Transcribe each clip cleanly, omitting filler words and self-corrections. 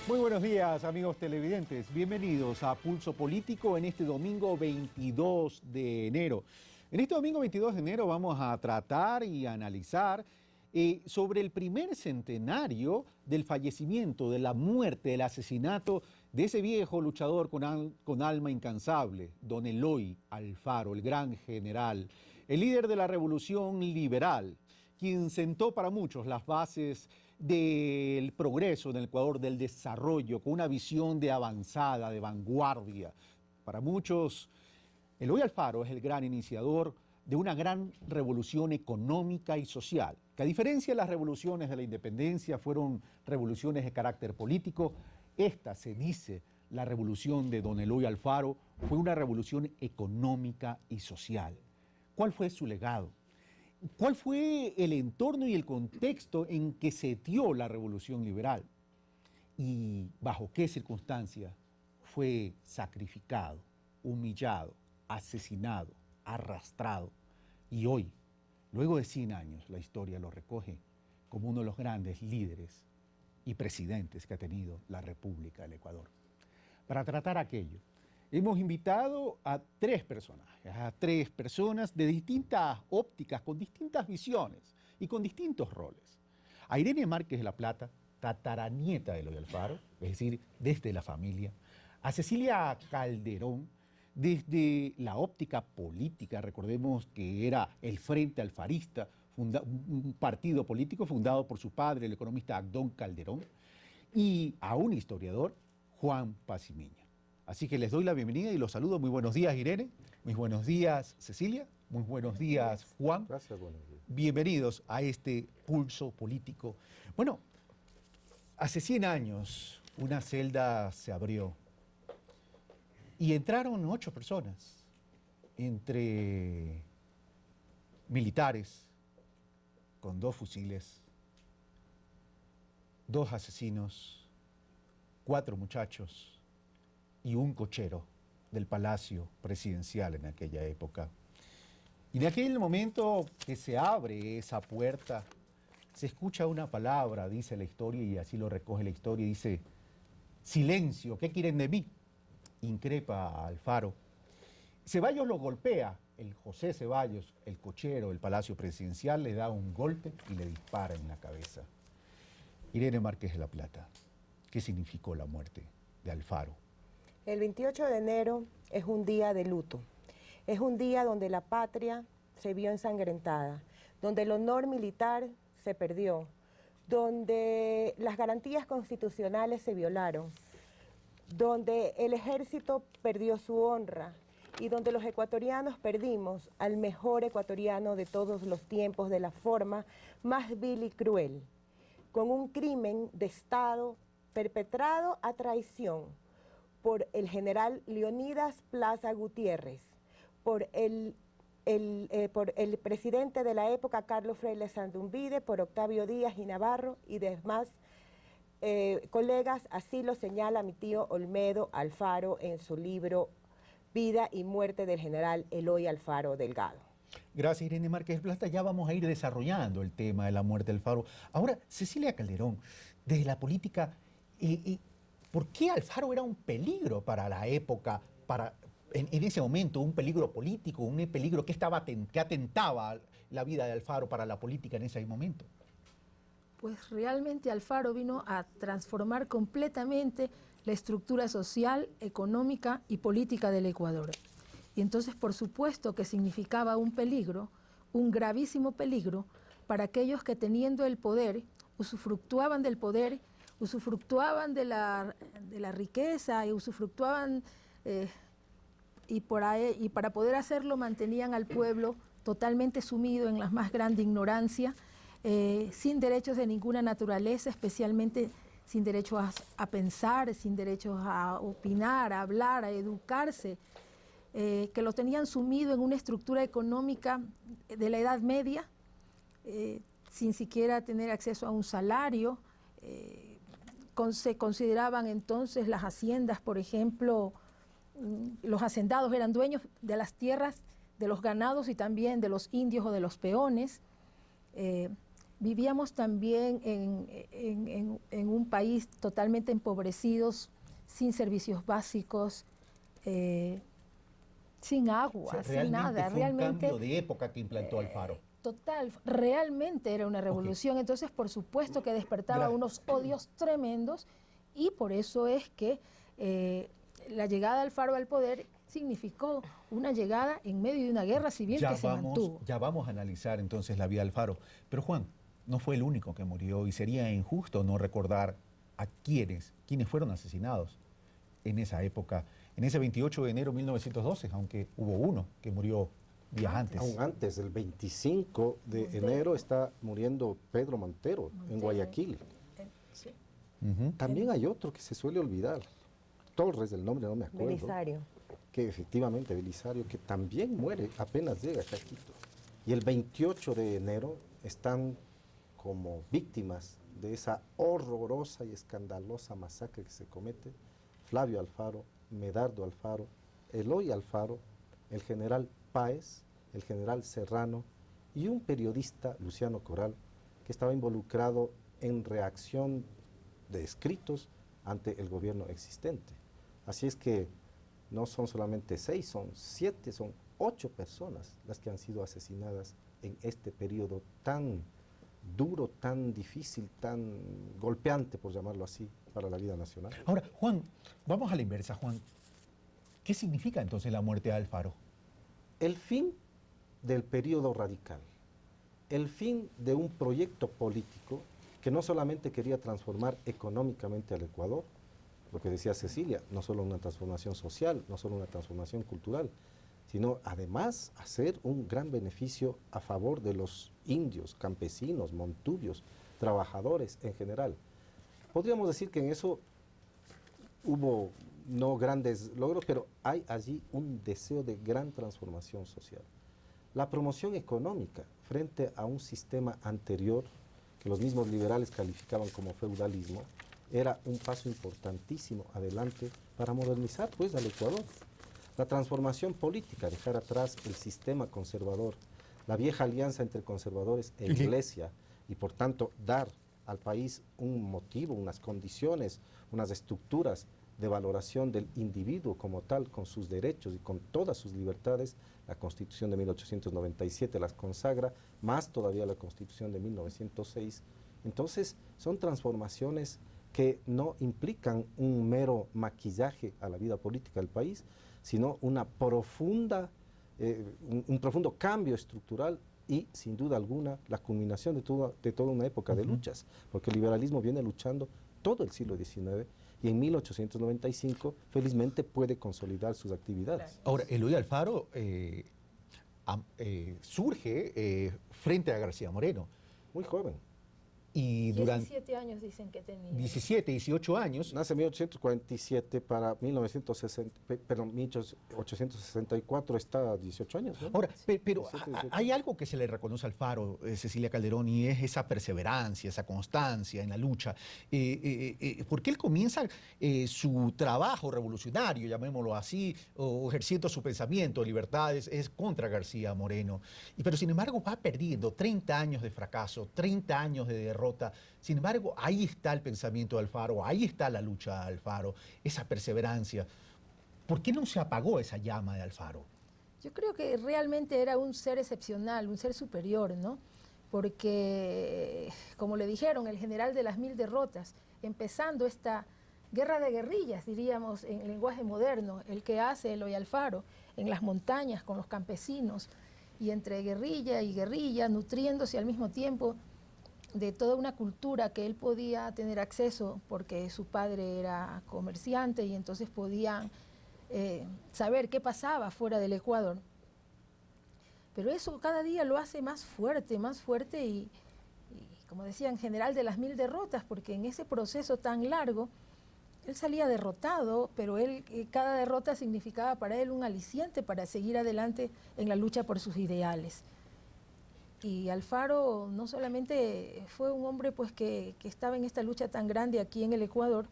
Muy buenos días, amigos televidentes. Bienvenidos a Pulso Político en este domingo 22 de enero. En este domingo 22 de enero vamos a tratar y analizar sobre el primer centenario del fallecimiento, de la muerte, del asesinato de ese viejo luchador con alma incansable, don Eloy Alfaro, el gran general, el líder de la revolución liberal, quien sentó para muchos las bases del progreso en el Ecuador, del desarrollo, con una visión de avanzada, de vanguardia. Para muchos, Eloy Alfaro es el gran iniciador de una gran revolución económica y social, que a diferencia de las revoluciones de la independencia fueron revoluciones de carácter político, esta se dice, la revolución de don Eloy Alfaro, fue una revolución económica y social. ¿Cuál fue su legado? ¿Cuál fue el entorno y el contexto en que se dio la revolución liberal? ¿Y bajo qué circunstancias fue sacrificado, humillado, asesinado, arrastrado? Y hoy, luego de 100 años, la historia lo recoge como uno de los grandes líderes y presidentes que ha tenido la República del Ecuador. Para tratar aquello, hemos invitado a tres personajes, a tres personas de distintas ópticas, con distintas visiones y con distintos roles. A Irene Márquez de la Plata, tataranieta de Eloy Alfaro, es decir, desde la familia. A Cecilia Calderón, desde la óptica política, recordemos que era el Frente Alfarista, un partido político fundado por su padre, el economista Agdón Calderón, y a un historiador, Juan Pazimiño. Así que les doy la bienvenida y los saludo. Muy buenos días, Irene. Muy buenos días, Cecilia. Muy buenos días, Juan. Gracias, buenos días. Bienvenidos a este Pulso Político. Bueno, hace 100 años una celda se abrió y entraron 8 personas, entre militares con 2 fusiles, 2 asesinos, 4 muchachos y un cochero del Palacio Presidencial en aquella época. Y en aquel momento que se abre esa puerta, se escucha una palabra, dice la historia, y así lo recoge la historia, dice: silencio, ¿qué quieren de mí? Increpa a Alfaro. Ceballos lo golpea, el José Ceballos, el cochero del Palacio Presidencial, le da un golpe y le dispara en la cabeza. Irene Márquez de la Plata, ¿qué significó la muerte de Alfaro? El 28 de enero es un día de luto, es un día donde la patria se vio ensangrentada, donde el honor militar se perdió, donde las garantías constitucionales se violaron, donde el ejército perdió su honra y donde los ecuatorianos perdimos al mejor ecuatoriano de todos los tiempos de la forma más vil y cruel, con un crimen de Estado perpetrado a traición por el general Leonidas Plaza Gutiérrez, por el presidente de la época, Carlos Freire Sandumbide, por Octavio Díaz y Navarro y demás colegas. Así lo señala mi tío Olmedo Alfaro en su libro Vida y Muerte del General Eloy Alfaro Delgado. Gracias, Irene Márquez de Plata. Ya vamos a ir desarrollando el tema de la muerte de Alfaro. Ahora, Cecilia Calderón, desde la política, ¿por qué Alfaro era un peligro para la época, en ese momento, un peligro político, un peligro que atentaba la vida de Alfaro para la política en ese momento? Pues realmente Alfaro vino a transformar completamente la estructura social, económica y política del Ecuador. Y entonces, por supuesto que significaba un peligro, un gravísimo peligro, para aquellos que teniendo el poder, usufructuaban del poder, usufructuaban de la riqueza y usufructuaban, y para poder hacerlo mantenían al pueblo totalmente sumido en la más grande ignorancia, sin derechos de ninguna naturaleza, especialmente sin derecho a pensar, sin derecho a opinar, a hablar, a educarse, que lo tenían sumido en una estructura económica de la Edad Media, sin siquiera tener acceso a un salario. Se consideraban entonces las haciendas, por ejemplo, los hacendados eran dueños de las tierras, de los ganados y también de los indios o de los peones. vivíamos también en un país totalmente empobrecidos, sin servicios básicos, sin agua, O sea, sin nada. fue un cambio de época que implantó Alfaro. Total, realmente era una revolución. Entonces, por supuesto que despertaba unos odios tremendos, y por eso es que la llegada de Alfaro al poder significó una llegada en medio de una guerra civil que se mantuvo. Ya vamos a analizar entonces la vida de Alfaro. Pero Juan, no fue el único que murió y sería injusto no recordar a quienes fueron asesinados en esa época, en ese 28 de enero de 1912, aunque hubo uno que murió días antes. Aún antes, el 25 de enero está muriendo Pedro Montero en Guayaquil. Sí. También hay otro que se suele olvidar, Torres, del nombre no me acuerdo. Belisario. Que efectivamente, Belisario, que también muere apenas llega acá a Quito. Y el 28 de enero están como víctimas de esa horrorosa y escandalosa masacre que se comete Flavio Alfaro, Medardo Alfaro, Eloy Alfaro, el general Páez, el general Serrano y un periodista, Luciano Coral, que estaba involucrado en reacción de escritos ante el gobierno existente. Así es que no son solamente 6, son 7, son 8 personas las que han sido asesinadas en este periodo tan duro, tan difícil, tan golpeante, por llamarlo así, para la vida nacional. Ahora, Juan, vamos a la inversa, Juan. ¿Qué significa entonces la muerte de Alfaro? El fin del periodo radical, el fin de un proyecto político que no solamente quería transformar económicamente al Ecuador, lo que decía Cecilia, no solo una transformación social, no solo una transformación cultural, sino además hacer un gran beneficio a favor de los indios, campesinos, montubios, trabajadores en general. Podríamos decir que en eso hubo no grandes logros, pero hay allí un deseo de gran transformación social. La promoción económica frente a un sistema anterior, que los mismos liberales calificaban como feudalismo, era un paso importantísimo adelante para modernizar pues al Ecuador. La transformación política, dejar atrás el sistema conservador, la vieja alianza entre conservadores e iglesia, y por tanto dar al país un motivo, unas condiciones, unas estructuras de valoración del individuo como tal, con sus derechos y con todas sus libertades. La Constitución de 1897 las consagra, más todavía la Constitución de 1906. Entonces, son transformaciones que no implican un mero maquillaje a la vida política del país, sino una profunda, un profundo cambio estructural y, sin duda alguna, la culminación de toda una época de luchas, porque el liberalismo viene luchando todo el siglo XIX y en 1895, felizmente, puede consolidar sus actividades. Ahora, Eloy Alfaro surge frente a García Moreno. Muy joven. Y durante 17 años dicen que tenía. 17, 18 años. Nace en 1847, para 1864 está 18 años, ¿no? Ahora, pero 17, 18. hay algo que se le reconoce a Alfaro, Cecilia Calderón, y es esa perseverancia, esa constancia en la lucha. Porque él comienza su trabajo revolucionario, llamémoslo así, o ejerciendo su pensamiento, libertades, es contra García Moreno. Pero sin embargo va perdiendo 30 años de fracaso, 30 años de derrota. Sin embargo, ahí está el pensamiento de Alfaro, ahí está la lucha de Alfaro, esa perseverancia. ¿Por qué no se apagó esa llama de Alfaro? Yo creo que realmente era un ser excepcional, un ser superior, ¿no? Porque, como le dijeron, el general de las 1000 derrotas, empezando esta guerra de guerrillas, diríamos en lenguaje moderno, el que hace Eloy Alfaro en las montañas con los campesinos, y entre guerrilla y guerrilla, nutriéndose al mismo tiempo de toda una cultura que él podía tener acceso porque su padre era comerciante y entonces podían saber qué pasaba fuera del Ecuador. Pero eso cada día lo hace más fuerte y como decían, general de las 1000 derrotas, porque en ese proceso tan largo él salía derrotado, pero cada derrota significaba para él un aliciente para seguir adelante en la lucha por sus ideales. Y Alfaro no solamente fue un hombre pues, que estaba en esta lucha tan grande aquí en el Ecuador,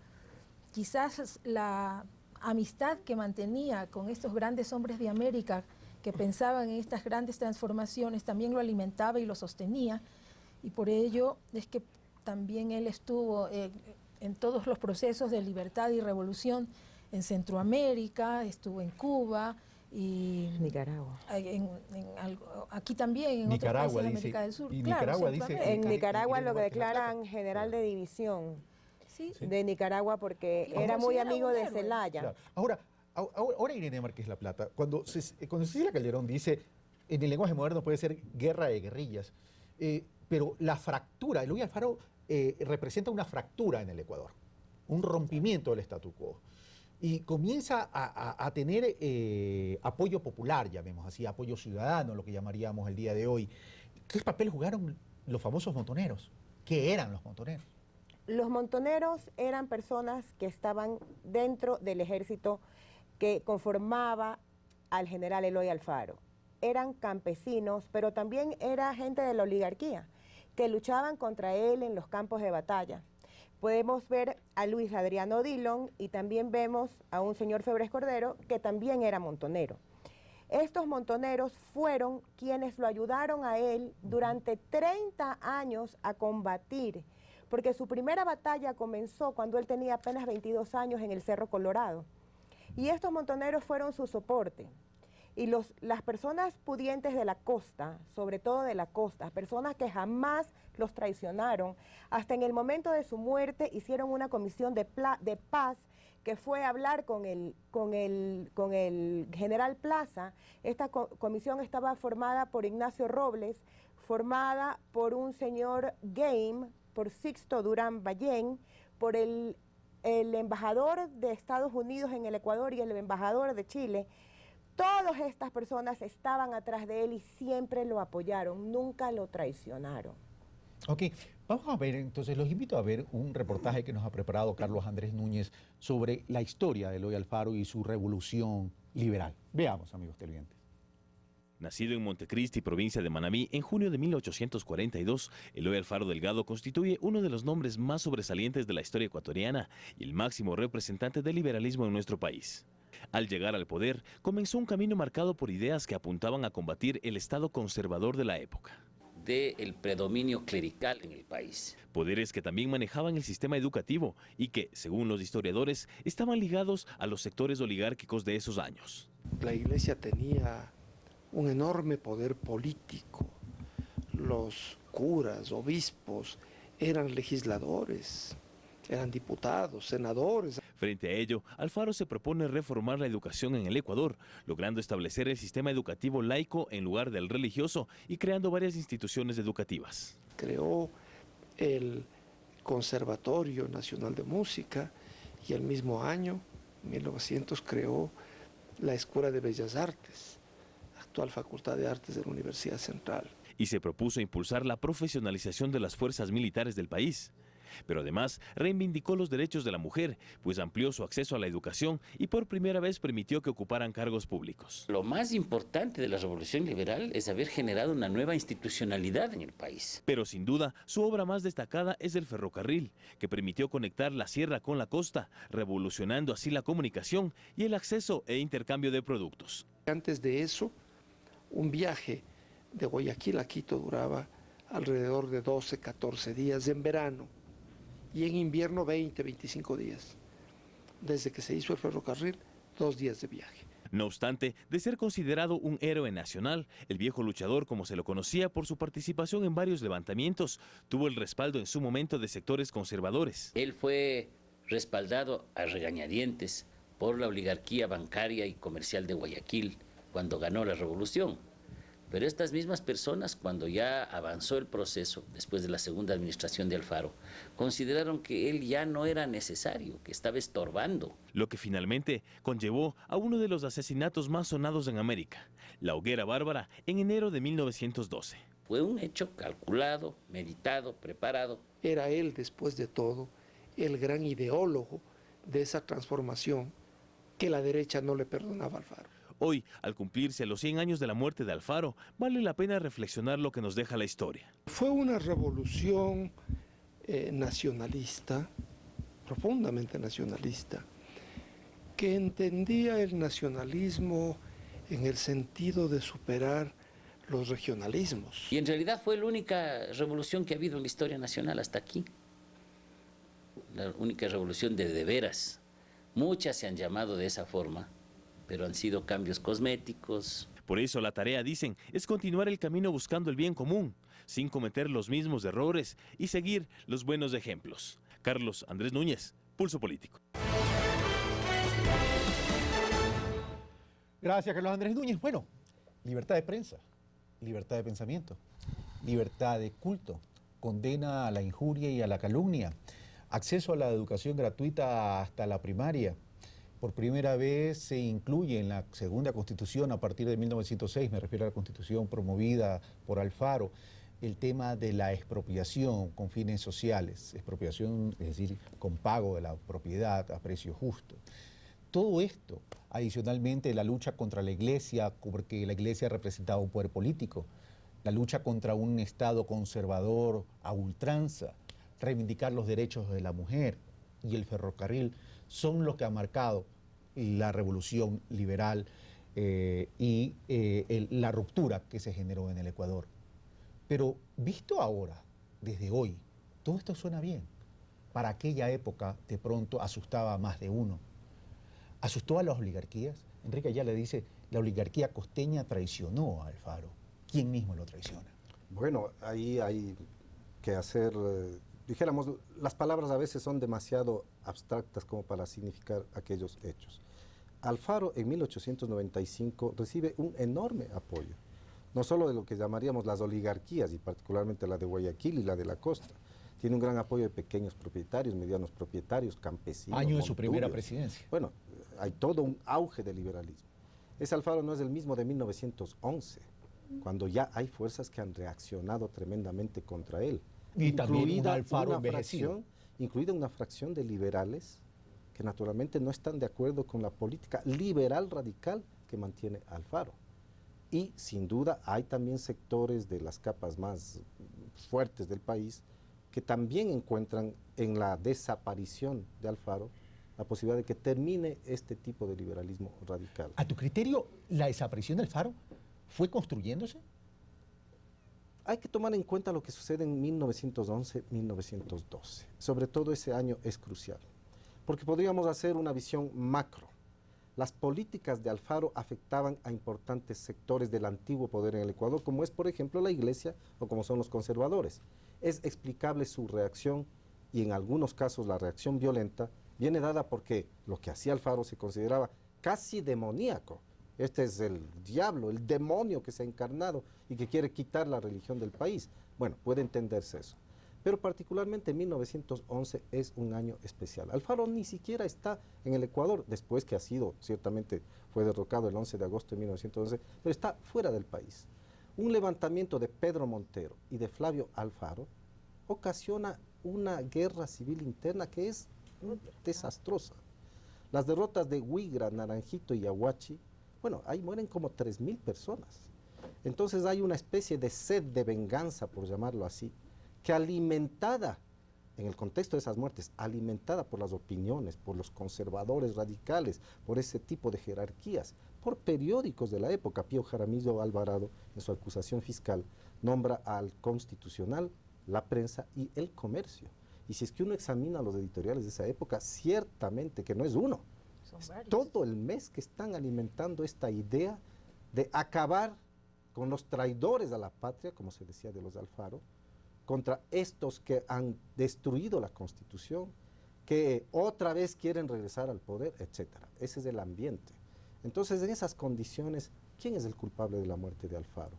quizás la amistad que mantenía con estos grandes hombres de América que pensaban en estas grandes transformaciones también lo alimentaba y lo sostenía. y por ello es que también él estuvo en todos los procesos de libertad y revolución en Centroamérica, estuvo en Cuba y Nicaragua. Aquí también, en Nicaragua, otros países de dice, América del Sur. y Claro, Nicaragua dice- En Nicaragua lo que Guerrero Márquez La declaran general de división Sí. de Nicaragua porque Lo era muy consideran amigo un de héroe. Zelaya. Claro. Ahora Irene Márquez La Plata, cuando Cecilia Calderón dice, en el lenguaje moderno puede ser guerra de guerrillas, pero la fractura, Eloy Alfaro representa una fractura en el Ecuador, un rompimiento del statu quo. Y comienza a tener apoyo popular, llamemos así, apoyo ciudadano, lo que llamaríamos el día de hoy. ¿Qué papel jugaron los famosos montoneros? ¿Qué eran los montoneros? Los montoneros eran personas que estaban dentro del ejército que conformaba al general Eloy Alfaro. Eran campesinos, pero también era gente de la oligarquía, que luchaban contra él en los campos de batalla. Podemos ver a Luis Adriano Dillon y también vemos a un señor Febres Cordero, que también era montonero. Estos montoneros fueron quienes lo ayudaron a él durante 30 años a combatir, porque su primera batalla comenzó cuando él tenía apenas 22 años en el Cerro Colorado. Y estos montoneros fueron su soporte. Y las personas pudientes de la costa, sobre todo de la costa, personas que jamás los traicionaron, hasta en el momento de su muerte hicieron una comisión de paz que fue a hablar con el general Plaza. Esta comisión estaba formada por Ignacio Robles, formada por un señor Game, por Sixto Durán Ballén, por el embajador de Estados Unidos en el Ecuador y el embajador de Chile. Todas estas personas estaban atrás de él y siempre lo apoyaron, nunca lo traicionaron. Ok, vamos a ver, entonces los invito a ver un reportaje que nos ha preparado Carlos Andrés Núñez sobre la historia de Eloy Alfaro y su revolución liberal. Veamos, amigos televidentes. Nacido en Montecristi, provincia de Manabí, en junio de 1842, Eloy Alfaro Delgado constituye uno de los nombres más sobresalientes de la historia ecuatoriana y el máximo representante del liberalismo en nuestro país. Al llegar al poder, comenzó un camino marcado por ideas que apuntaban a combatir el estado conservador de la época. Del predominio clerical en el país. Poderes que también manejaban el sistema educativo y que, según los historiadores, estaban ligados a los sectores oligárquicos de esos años. La Iglesia tenía un enorme poder político. Los curas, obispos, eran legisladores, eran diputados, senadores. Frente a ello, Alfaro se propone reformar la educación en el Ecuador, logrando establecer el sistema educativo laico en lugar del religioso y creando varias instituciones educativas. Creó el Conservatorio Nacional de Música y el mismo año, 1900, creó la Escuela de Bellas Artes, actual Facultad de Artes de la Universidad Central. Y se propuso impulsar la profesionalización de las fuerzas militares del país. Pero además reivindicó los derechos de la mujer, pues amplió su acceso a la educación y por primera vez permitió que ocuparan cargos públicos. Lo más importante de la revolución liberal es haber generado una nueva institucionalidad en el país. Pero sin duda, su obra más destacada es el ferrocarril, que permitió conectar la sierra con la costa, revolucionando así la comunicación y el acceso e intercambio de productos. Antes de eso, un viaje de Guayaquil a Quito duraba alrededor de 12, 14 días en verano. Y en invierno 20, 25 días. Desde que se hizo el ferrocarril, 2 días de viaje. No obstante, de ser considerado un héroe nacional, el viejo luchador, como se lo conocía por su participación en varios levantamientos, tuvo el respaldo en su momento de sectores conservadores. Él fue respaldado a regañadientes por la oligarquía bancaria y comercial de Guayaquil cuando ganó la revolución. Pero estas mismas personas, cuando ya avanzó el proceso, después de la segunda administración de Alfaro, consideraron que él ya no era necesario, que estaba estorbando. Lo que finalmente conllevó a uno de los asesinatos más sonados en América, la Hoguera Bárbara, en enero de 1912. Fue un hecho calculado, meditado, preparado. Era él, después de todo, el gran ideólogo de esa transformación que la derecha no le perdonaba a Alfaro. Hoy, al cumplirse los 100 años de la muerte de Alfaro, vale la pena reflexionar lo que nos deja la historia. Fue una revolución nacionalista, profundamente nacionalista, que entendía el nacionalismo en el sentido de superar los regionalismos. Y en realidad fue la única revolución que ha habido en la historia nacional hasta aquí. La única revolución de veras. Muchas se han llamado de esa forma, pero han sido cambios cosméticos. Por eso la tarea, dicen, es continuar el camino buscando el bien común, sin cometer los mismos errores y seguir los buenos ejemplos. Carlos Andrés Núñez, Pulso Político. Gracias, Carlos Andrés Núñez. Bueno, libertad de prensa, libertad de pensamiento, libertad de culto, condena a la injuria y a la calumnia, acceso a la educación gratuita hasta la primaria. Por primera vez se incluye en la segunda Constitución a partir de 1906, me refiero a la Constitución promovida por Alfaro, el tema de la expropiación con fines sociales, expropiación, es decir, con pago de la propiedad a precio justo. Todo esto, adicionalmente, la lucha contra la Iglesia, porque la Iglesia representaba un poder político, la lucha contra un Estado conservador a ultranza, reivindicar los derechos de la mujer y el ferrocarril, son los que han marcado la revolución liberal y la ruptura que se generó en el Ecuador. Pero visto ahora, desde hoy, todo esto suena bien. Para aquella época, de pronto, asustaba a más de uno. ¿Asustó a las oligarquías? Enrique Ayala dice, la oligarquía costeña traicionó a Alfaro. ¿Quién mismo lo traiciona? Bueno, ahí hay que hacer, dijéramos, las palabras a veces son demasiado abstractas como para significar aquellos hechos. Alfaro en 1895 recibe un enorme apoyo, no solo de lo que llamaríamos las oligarquías, y particularmente la de Guayaquil y la de la costa. Tiene un gran apoyo de pequeños propietarios, medianos propietarios, campesinos. Año de su primera presidencia. Bueno, hay todo un auge de liberalismo. Ese Alfaro no es el mismo de 1911, cuando ya hay fuerzas que han reaccionado tremendamente contra él. Y también un Alfaro envejecido. Incluida una fracción de liberales que naturalmente no están de acuerdo con la política liberal radical que mantiene Alfaro. Y sin duda hay también sectores de las capas más fuertes del país que también encuentran en la desaparición de Alfaro la posibilidad de que termine este tipo de liberalismo radical. ¿A tu criterio, la desaparición de Alfaro fue construyéndose? Hay que tomar en cuenta lo que sucede en 1911-1912. Sobre todo ese año es crucial, porque podríamos hacer una visión macro. Las políticas de Alfaro afectaban a importantes sectores del antiguo poder en el Ecuador, como es, por ejemplo, la Iglesia o como son los conservadores. Es explicable su reacción y en algunos casos la reacción violenta viene dada porque lo que hacía Alfaro se consideraba casi demoníaco. Este es el diablo, el demonio que se ha encarnado y que quiere quitar la religión del país. Bueno, puede entenderse eso. Pero particularmente 1911 es un año especial. Alfaro ni siquiera está en el Ecuador, después que ha sido, ciertamente fue derrocado el 11 de agosto de 1911, pero está fuera del país. Un levantamiento de Pedro Montero y de Flavio Alfaro ocasiona una guerra civil interna que es desastrosa. Las derrotas de Huigra, Naranjito y Ahuachi, bueno, ahí mueren como 3.000 personas. Entonces hay una especie de sed de venganza, por llamarlo así, que alimentada, en el contexto de esas muertes, alimentada por las opiniones, por los conservadores radicales, por ese tipo de jerarquías, por periódicos de la época. Pío Jaramillo Alvarado, en su acusación fiscal, nombra al Constitucional, La Prensa y El Comercio. Y si es que uno examina los editoriales de esa época, ciertamente que no es uno, es todo el mes que están alimentando esta idea de acabar con los traidores a la patria, como se decía de los de Alfaro, contra estos que han destruido la Constitución, que otra vez quieren regresar al poder, etc. Ese es el ambiente. Entonces, en esas condiciones, ¿quién es el culpable de la muerte de Alfaro?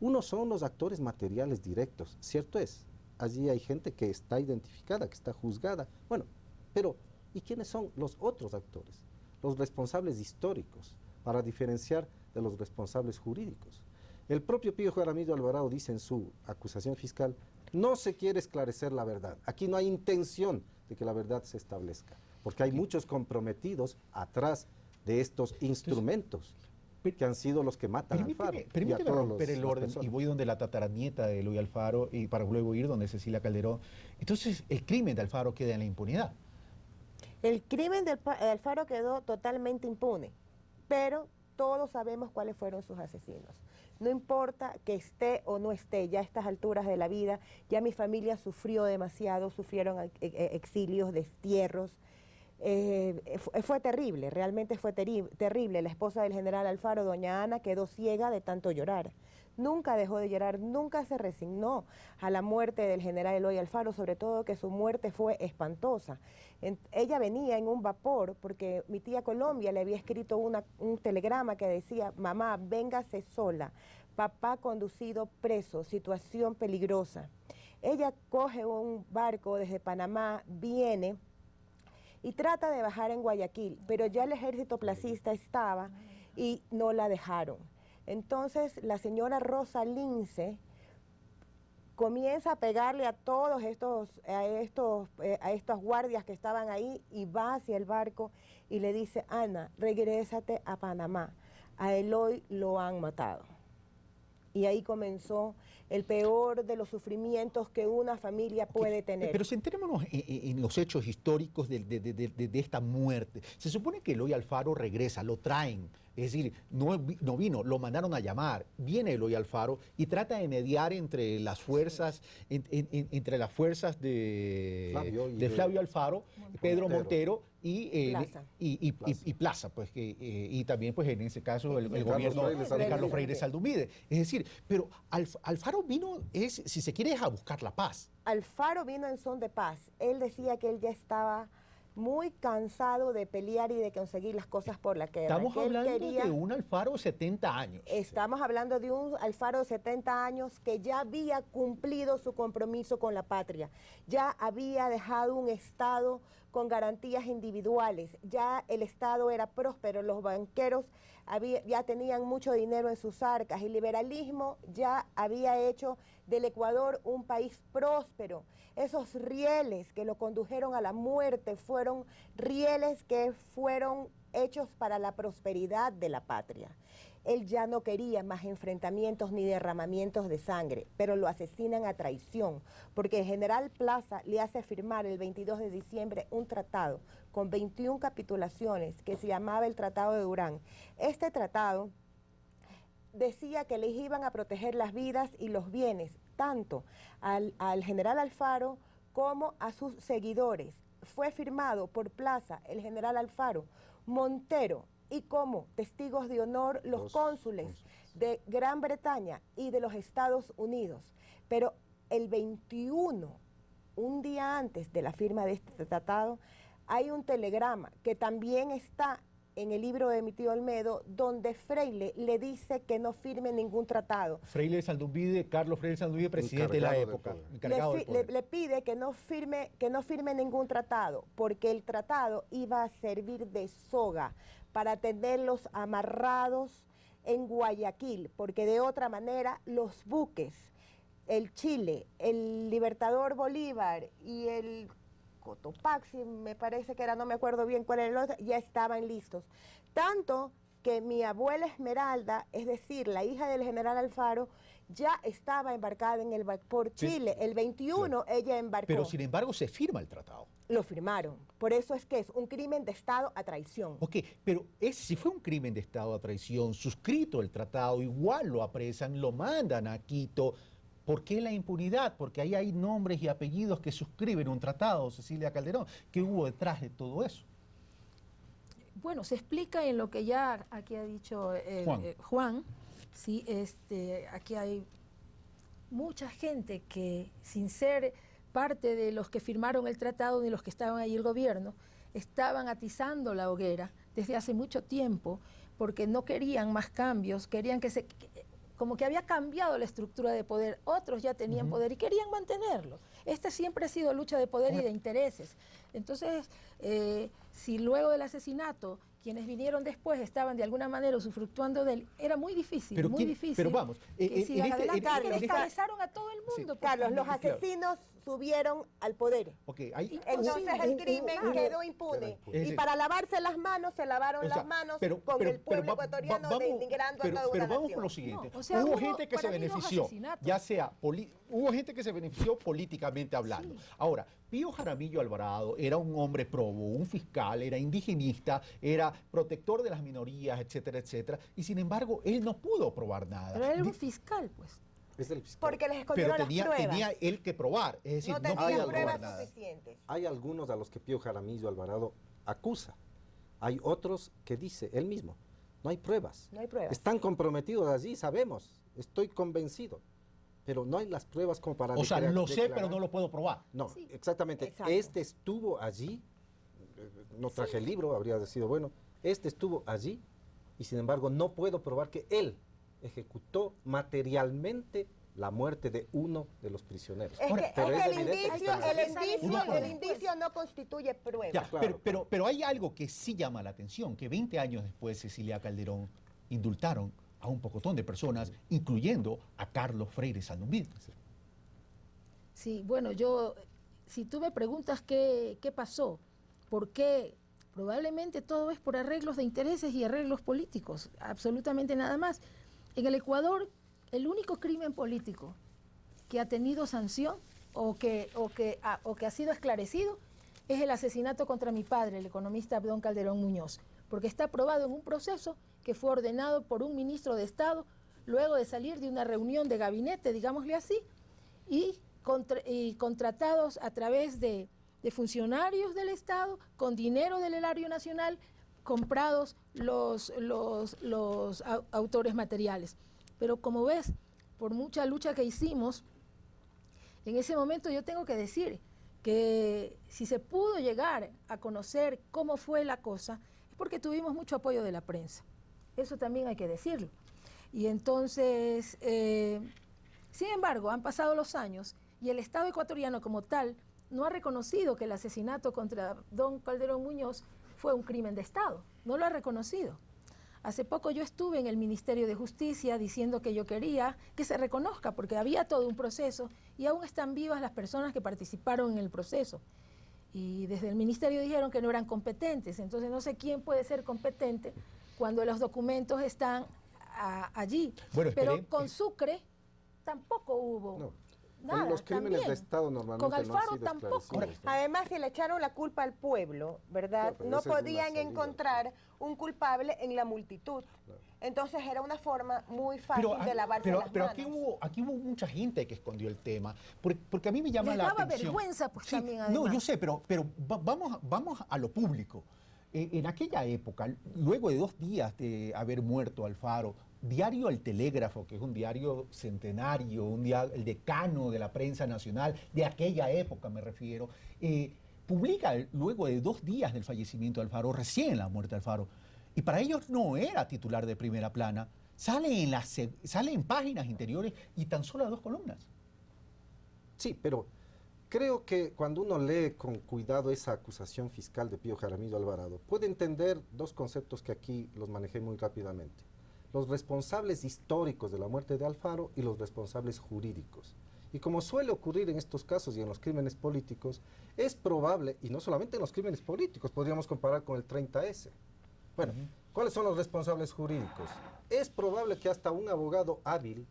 Uno son los actores materiales directos, cierto es. Allí hay gente que está identificada, que está juzgada. Bueno, pero ¿y quiénes son los otros actores? Los responsables históricos, para diferenciar de los responsables jurídicos. El propio Pío Jaramillo Alvarado dice en su acusación fiscal, no se quiere esclarecer la verdad. Aquí no hay intención de que la verdad se establezca, porque hay muchos comprometidos atrás de estos instrumentos que han sido los que matan a Alfaro. Permíteme romper el orden y voy donde la tataranieta de Eloy Alfaro y para luego ir donde Cecilia Calderón. Entonces, el crimen de Alfaro queda en la impunidad. El crimen de Alfaro quedó totalmente impune, pero todos sabemos cuáles fueron sus asesinos. No importa que esté o no esté, ya a estas alturas de la vida, ya mi familia sufrió demasiado, sufrieron exilios, destierros. Fue terrible, realmente fue terrible. La esposa del general Alfaro, doña Ana, quedó ciega de tanto llorar. Nunca dejó de llorar, nunca se resignó a la muerte del general Eloy Alfaro, sobre todo que su muerte fue espantosa. Ella venía en un vapor porque mi tía Colombia le había escrito un telegrama que decía: mamá, véngase sola, papá conducido preso, situación peligrosa. Ella coge un barco desde Panamá, viene y trata de bajar en Guayaquil, pero ya el ejército placista estaba y no la dejaron. Entonces la señora Rosa Lince comienza a pegarle a todos a estos guardias que estaban ahí y va hacia el barco y le dice: Ana, regrésate a Panamá, a Eloy lo han matado. Y ahí comenzó el peor de los sufrimientos que una familia puede tener. Pero centrémonos en los hechos históricos de esta muerte. Se supone que Eloy Alfaro regresa, lo traen, es decir, no vino, lo mandaron a llamar. Viene Eloy Alfaro y trata de mediar entre las fuerzas, entre las fuerzas de Flavio Alfaro, Pedro Montero y Plaza, pues, y también pues en ese caso el gobierno de Carlos Freire Saldumide. Es decir, pero Alfaro vino, si se quiere, es a buscar la paz. Alfaro vino en son de paz. Él decía que él ya estaba muy cansado de pelear y de conseguir las cosas por la guerra. Estamos hablando de un Alfaro de 70 años. Estamos hablando de un Alfaro de 70 años que ya había cumplido su compromiso con la patria, ya había dejado un Estado con garantías individuales, ya el Estado era próspero, los banqueros ya tenían mucho dinero en sus arcas, el liberalismo ya había hecho del Ecuador un país próspero. Esos rieles que lo condujeron a la muerte fueron rieles que fueron hechos para la prosperidad de la patria. Él ya no quería más enfrentamientos ni derramamientos de sangre, pero lo asesinan a traición, porque el general Plaza le hace firmar el 22 de diciembre un tratado con 21 capitulaciones que se llamaba el Tratado de Durán. Este tratado decía que les iban a proteger las vidas y los bienes, tanto al general Alfaro como a sus seguidores. Fue firmado por Plaza, el general Alfaro, Montero, y como testigos de honor los cónsules de Gran Bretaña y de los Estados Unidos. Pero el 21, un día antes de la firma de este tratado, hay un telegrama que también está en el libro de mi tío Olmedo, donde Freire le dice que no firme ningún tratado. Freire Saldumide, Carlos Freire Saldumide, presidente de la época. Le pide que no firme ningún tratado, porque el tratado iba a servir de soga para tenerlos amarrados en Guayaquil, porque de otra manera los buques, el Chile, el Libertador Bolívar y el Cotopaxi, me parece que era, no me acuerdo bien cuál era el otro, ya estaban listos. Tanto que mi abuela Esmeralda, es decir, la hija del general Alfaro, ya estaba embarcada en el vapor Chile. El 21 ella embarcó. Pero sin embargo se firma el tratado. Lo firmaron. Por eso es que es un crimen de Estado a traición. Ok, pero si fue un crimen de Estado a traición, suscrito el tratado, igual lo apresan, lo mandan a Quito. ¿Por qué la impunidad? Porque ahí hay nombres y apellidos que suscriben un tratado, Cecilia Calderón. ¿Qué hubo detrás de todo eso? Bueno, se explica en lo que ya aquí ha dicho Juan. Sí, aquí hay mucha gente que, sin ser parte de los que firmaron el tratado ni los que estaban ahí el gobierno, estaban atizando la hoguera desde hace mucho tiempo porque no querían más cambios, querían como que había cambiado la estructura de poder, otros ya tenían poder y querían mantenerlo. Siempre ha sido lucha de poder y de intereses. Entonces, si luego del asesinato quienes vinieron después estaban de alguna manera usufructuando de él, era muy difícil, Pero vamos, descabezaron a todo el mundo. Sí. Carlos, los asesinos subieron al poder. Entonces el crimen quedó impune. Y para lavarse las manos, se lavaron las manos con el pueblo ecuatoriano denigrando a toda una nación. Pero vamos por lo siguiente. Hubo gente que se benefició, hubo gente que se benefició políticamente hablando. Ahora, Pío Jaramillo Alvarado era un hombre probo, un fiscal, era indigenista, era protector de las minorías, etcétera, etcétera, y sin embargo él no pudo probar nada. Pero era un fiscal, pues. Es el fiscal. Porque les escondieron Pero las pruebas. tenía él que probar, es decir, no no tenía pudo pruebas probar nada. suficientes. Hay algunos a los que Pío Jaramillo Alvarado acusa. Hay otros que dice él mismo, no hay pruebas. No hay pruebas. Están comprometidos allí, sabemos, estoy convencido. Pero no hay las pruebas como para... O sea, lo sé, declarar. pero no lo puedo probar. No, Sí. exactamente. Exacto. Este estuvo allí, no traje el libro, habría sido bueno. Este estuvo allí y sin embargo no puedo probar que él ejecutó materialmente la muerte de uno de los prisioneros. Es Ahora, que, pero es es que evidente que el indicio no constituye prueba. Ya, Claro, pero hay algo que sí llama la atención, que 20 años después Cecilia Calderón indultaron a un pocotón de personas, incluyendo a Carlos Freire Saldumbid. Sí, bueno, si tú me preguntas qué pasó, por qué, probablemente todo es por arreglos de intereses y arreglos políticos, absolutamente nada más. En el Ecuador, el único crimen político que ha tenido sanción o que ha sido esclarecido es el asesinato contra mi padre, el economista Abdón Calderón Muñoz, porque está aprobado en un proceso que fue ordenado por un ministro de Estado luego de salir de una reunión de gabinete, digámosle así, y contratados a través de funcionarios del Estado con dinero del erario nacional, comprados los autores materiales. Pero como ves, por mucha lucha que hicimos, en ese momento yo tengo que decir que si se pudo llegar a conocer cómo fue la cosa, es porque tuvimos mucho apoyo de la prensa. Eso también hay que decirlo. Y entonces, sin embargo, han pasado los años y el Estado ecuatoriano como tal no ha reconocido que el asesinato contra don Calderón Muñoz fue un crimen de Estado. No lo ha reconocido. Hace poco yo estuve en el Ministerio de Justicia diciendo que yo quería que se reconozca porque había todo un proceso y aún están vivas las personas que participaron en el proceso. Y desde el Ministerio dijeron que no eran competentes. Entonces no sé quién puede ser competente cuando los documentos están allí. Bueno, pero con Sucre tampoco hubo... No. Nada, Los crímenes también. de Estado normalmente Con no han Alfaro sido tampoco. esclarecidos. Además, si le echaron la culpa al pueblo, ¿verdad? Claro, pero No esa es una podían salida. encontrar un culpable en la multitud. Claro. Entonces era una forma muy fácil de lavarse las pero manos. aquí hubo mucha gente que escondió el tema, porque a mí me llama Les la daba atención. vergüenza, pues, Sí, también, no, además. yo sé, pero vamos a lo público. En aquella época, luego de 2 días de haber muerto Alfaro, diario El Telégrafo, que es un diario centenario, el decano de la prensa nacional, de aquella época me refiero, publica luego de 2 días del fallecimiento de Alfaro, recién la muerte de Alfaro, y para ellos no era titular de primera plana, sale en páginas interiores y tan solo a 2 columnas. Sí, pero creo que cuando uno lee con cuidado esa acusación fiscal de Pío Jaramillo Alvarado, puede entender 2 conceptos que aquí los manejé muy rápidamente. Los responsables históricos de la muerte de Alfaro y los responsables jurídicos. Y como suele ocurrir en estos casos y en los crímenes políticos, es probable, y no solamente en los crímenes políticos, podríamos comparar con el 30S. Bueno, ¿cuáles son los responsables jurídicos? Es probable que hasta un abogado hábil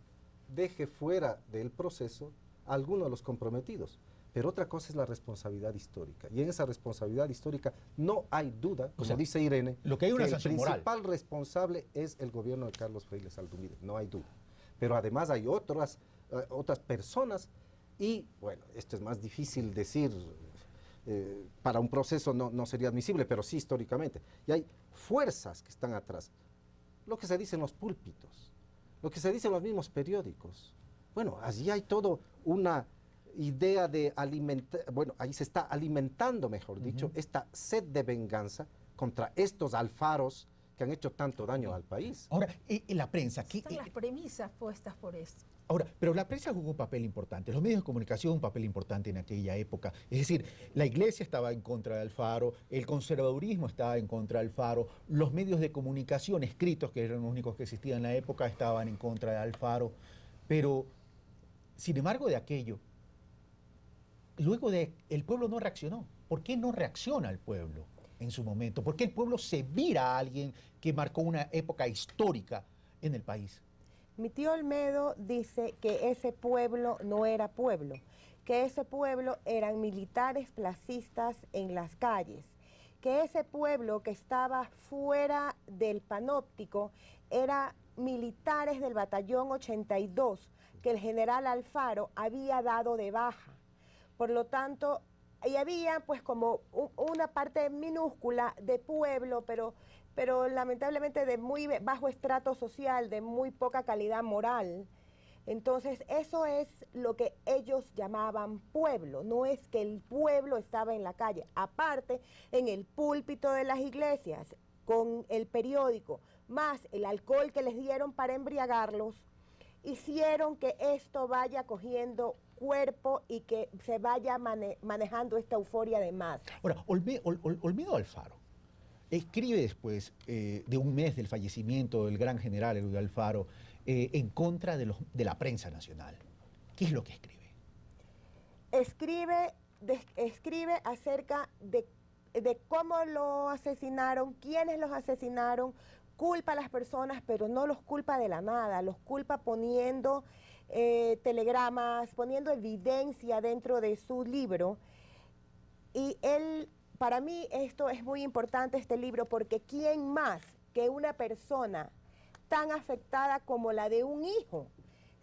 deje fuera del proceso a alguno de los comprometidos. Pero otra cosa es la responsabilidad histórica. Y en esa responsabilidad histórica no hay duda, como sea, dice Irene, lo que hay una el sanción moral. principal responsable es el gobierno de Carlos Freire Saldumbide, no hay duda. Pero además hay otras personas y, bueno, esto es más difícil decir, para un proceso no sería admisible, pero sí históricamente. Y hay fuerzas que están atrás. Lo que se dice en los púlpitos, lo que se dice en los mismos periódicos. Bueno, allí hay todo una idea de alimentar, bueno, ahí se está alimentando, mejor dicho, esta sed de venganza contra estos alfaros que han hecho tanto daño al país. Ahora, en la prensa, Están las premisas puestas por esto. Ahora, pero la prensa jugó un papel importante, los medios de comunicación un papel importante en aquella época. Es decir, la iglesia estaba en contra de Alfaro, el conservadurismo estaba en contra de Alfaro, los medios de comunicación escritos, que eran los únicos que existían en la época, estaban en contra de Alfaro. Pero, sin embargo, de aquello, luego el pueblo no reaccionó. ¿Por qué no reacciona el pueblo en su momento? ¿Por qué el pueblo se vira a alguien que marcó una época histórica en el país? Mi tío Olmedo dice que ese pueblo no era pueblo, que ese pueblo eran militares placistas en las calles, que ese pueblo que estaba fuera del panóptico era militares del batallón 82 que el general Alfaro había dado de baja. Por lo tanto, y había pues como una parte minúscula de pueblo, pero lamentablemente de muy bajo estrato social, de muy poca calidad moral. Entonces, eso es lo que ellos llamaban pueblo, no es que el pueblo estaba en la calle. Aparte, en el púlpito de las iglesias, con el periódico, más el alcohol que les dieron para embriagarlos, hicieron que esto vaya cogiendo cuerpo y que se vaya manejando esta euforia de masa. Ahora, Olmedo Alfaro escribe después de un mes del fallecimiento del gran general Eloy Alfaro en contra de la prensa nacional. ¿Qué es lo que escribe? Escribe acerca de cómo lo asesinaron, quiénes los asesinaron, culpa a las personas, pero no los culpa de la nada, los culpa poniendo telegramas, poniendo evidencia dentro de su libro. Y él, para mí esto es muy importante, este libro, porque ¿quién más que una persona tan afectada como la de un hijo?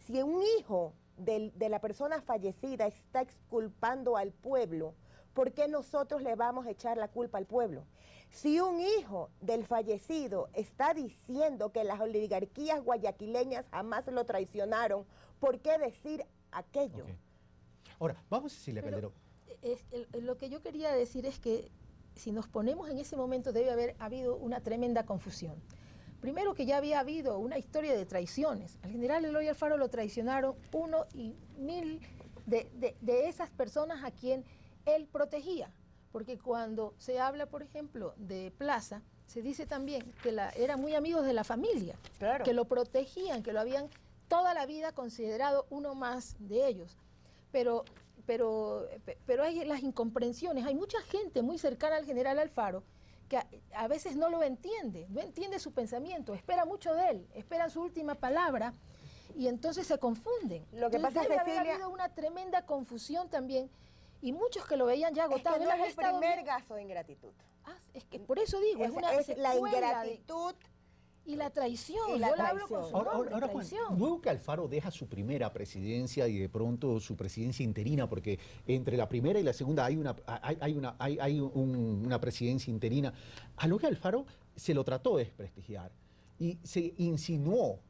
Si un hijo de la persona fallecida está exculpando al pueblo, ¿por qué nosotros le vamos a echar la culpa al pueblo? Si un hijo del fallecido está diciendo que las oligarquías guayaquileñas jamás lo traicionaron, ¿por qué decir aquello? Okay. Ahora, vamos a Cecilia Calderón. Lo que yo quería decir es que si nos ponemos en ese momento debe haber habido una tremenda confusión. Primero que ya había habido una historia de traiciones. Al general Eloy Alfaro lo traicionaron 1 y 1000 de esas personas a quien él protegía. Porque cuando se habla, por ejemplo, de Plaza, se dice también que eran muy amigos de la familia, claro, que lo protegían, que lo habían toda la vida considerado uno más de ellos. Pero hay las incomprensiones. Hay mucha gente muy cercana al general Alfaro que a veces no lo entiende, no entiende su pensamiento, espera mucho de él, espera su última palabra y entonces se confunden. Lo que pasa, Cecilia, Cecilia, ha habido una tremenda confusión también y muchos que lo veían ya agotado. Es que no es el primer caso de ingratitud. Es que por eso digo, es la ingratitud y la traición. Y la traición. Ahora, Juan, luego que Alfaro deja su primera presidencia y de pronto su presidencia interina, porque entre la primera y la segunda hay una presidencia interina, a lo que Alfaro se lo trató de desprestigiar y se insinuó,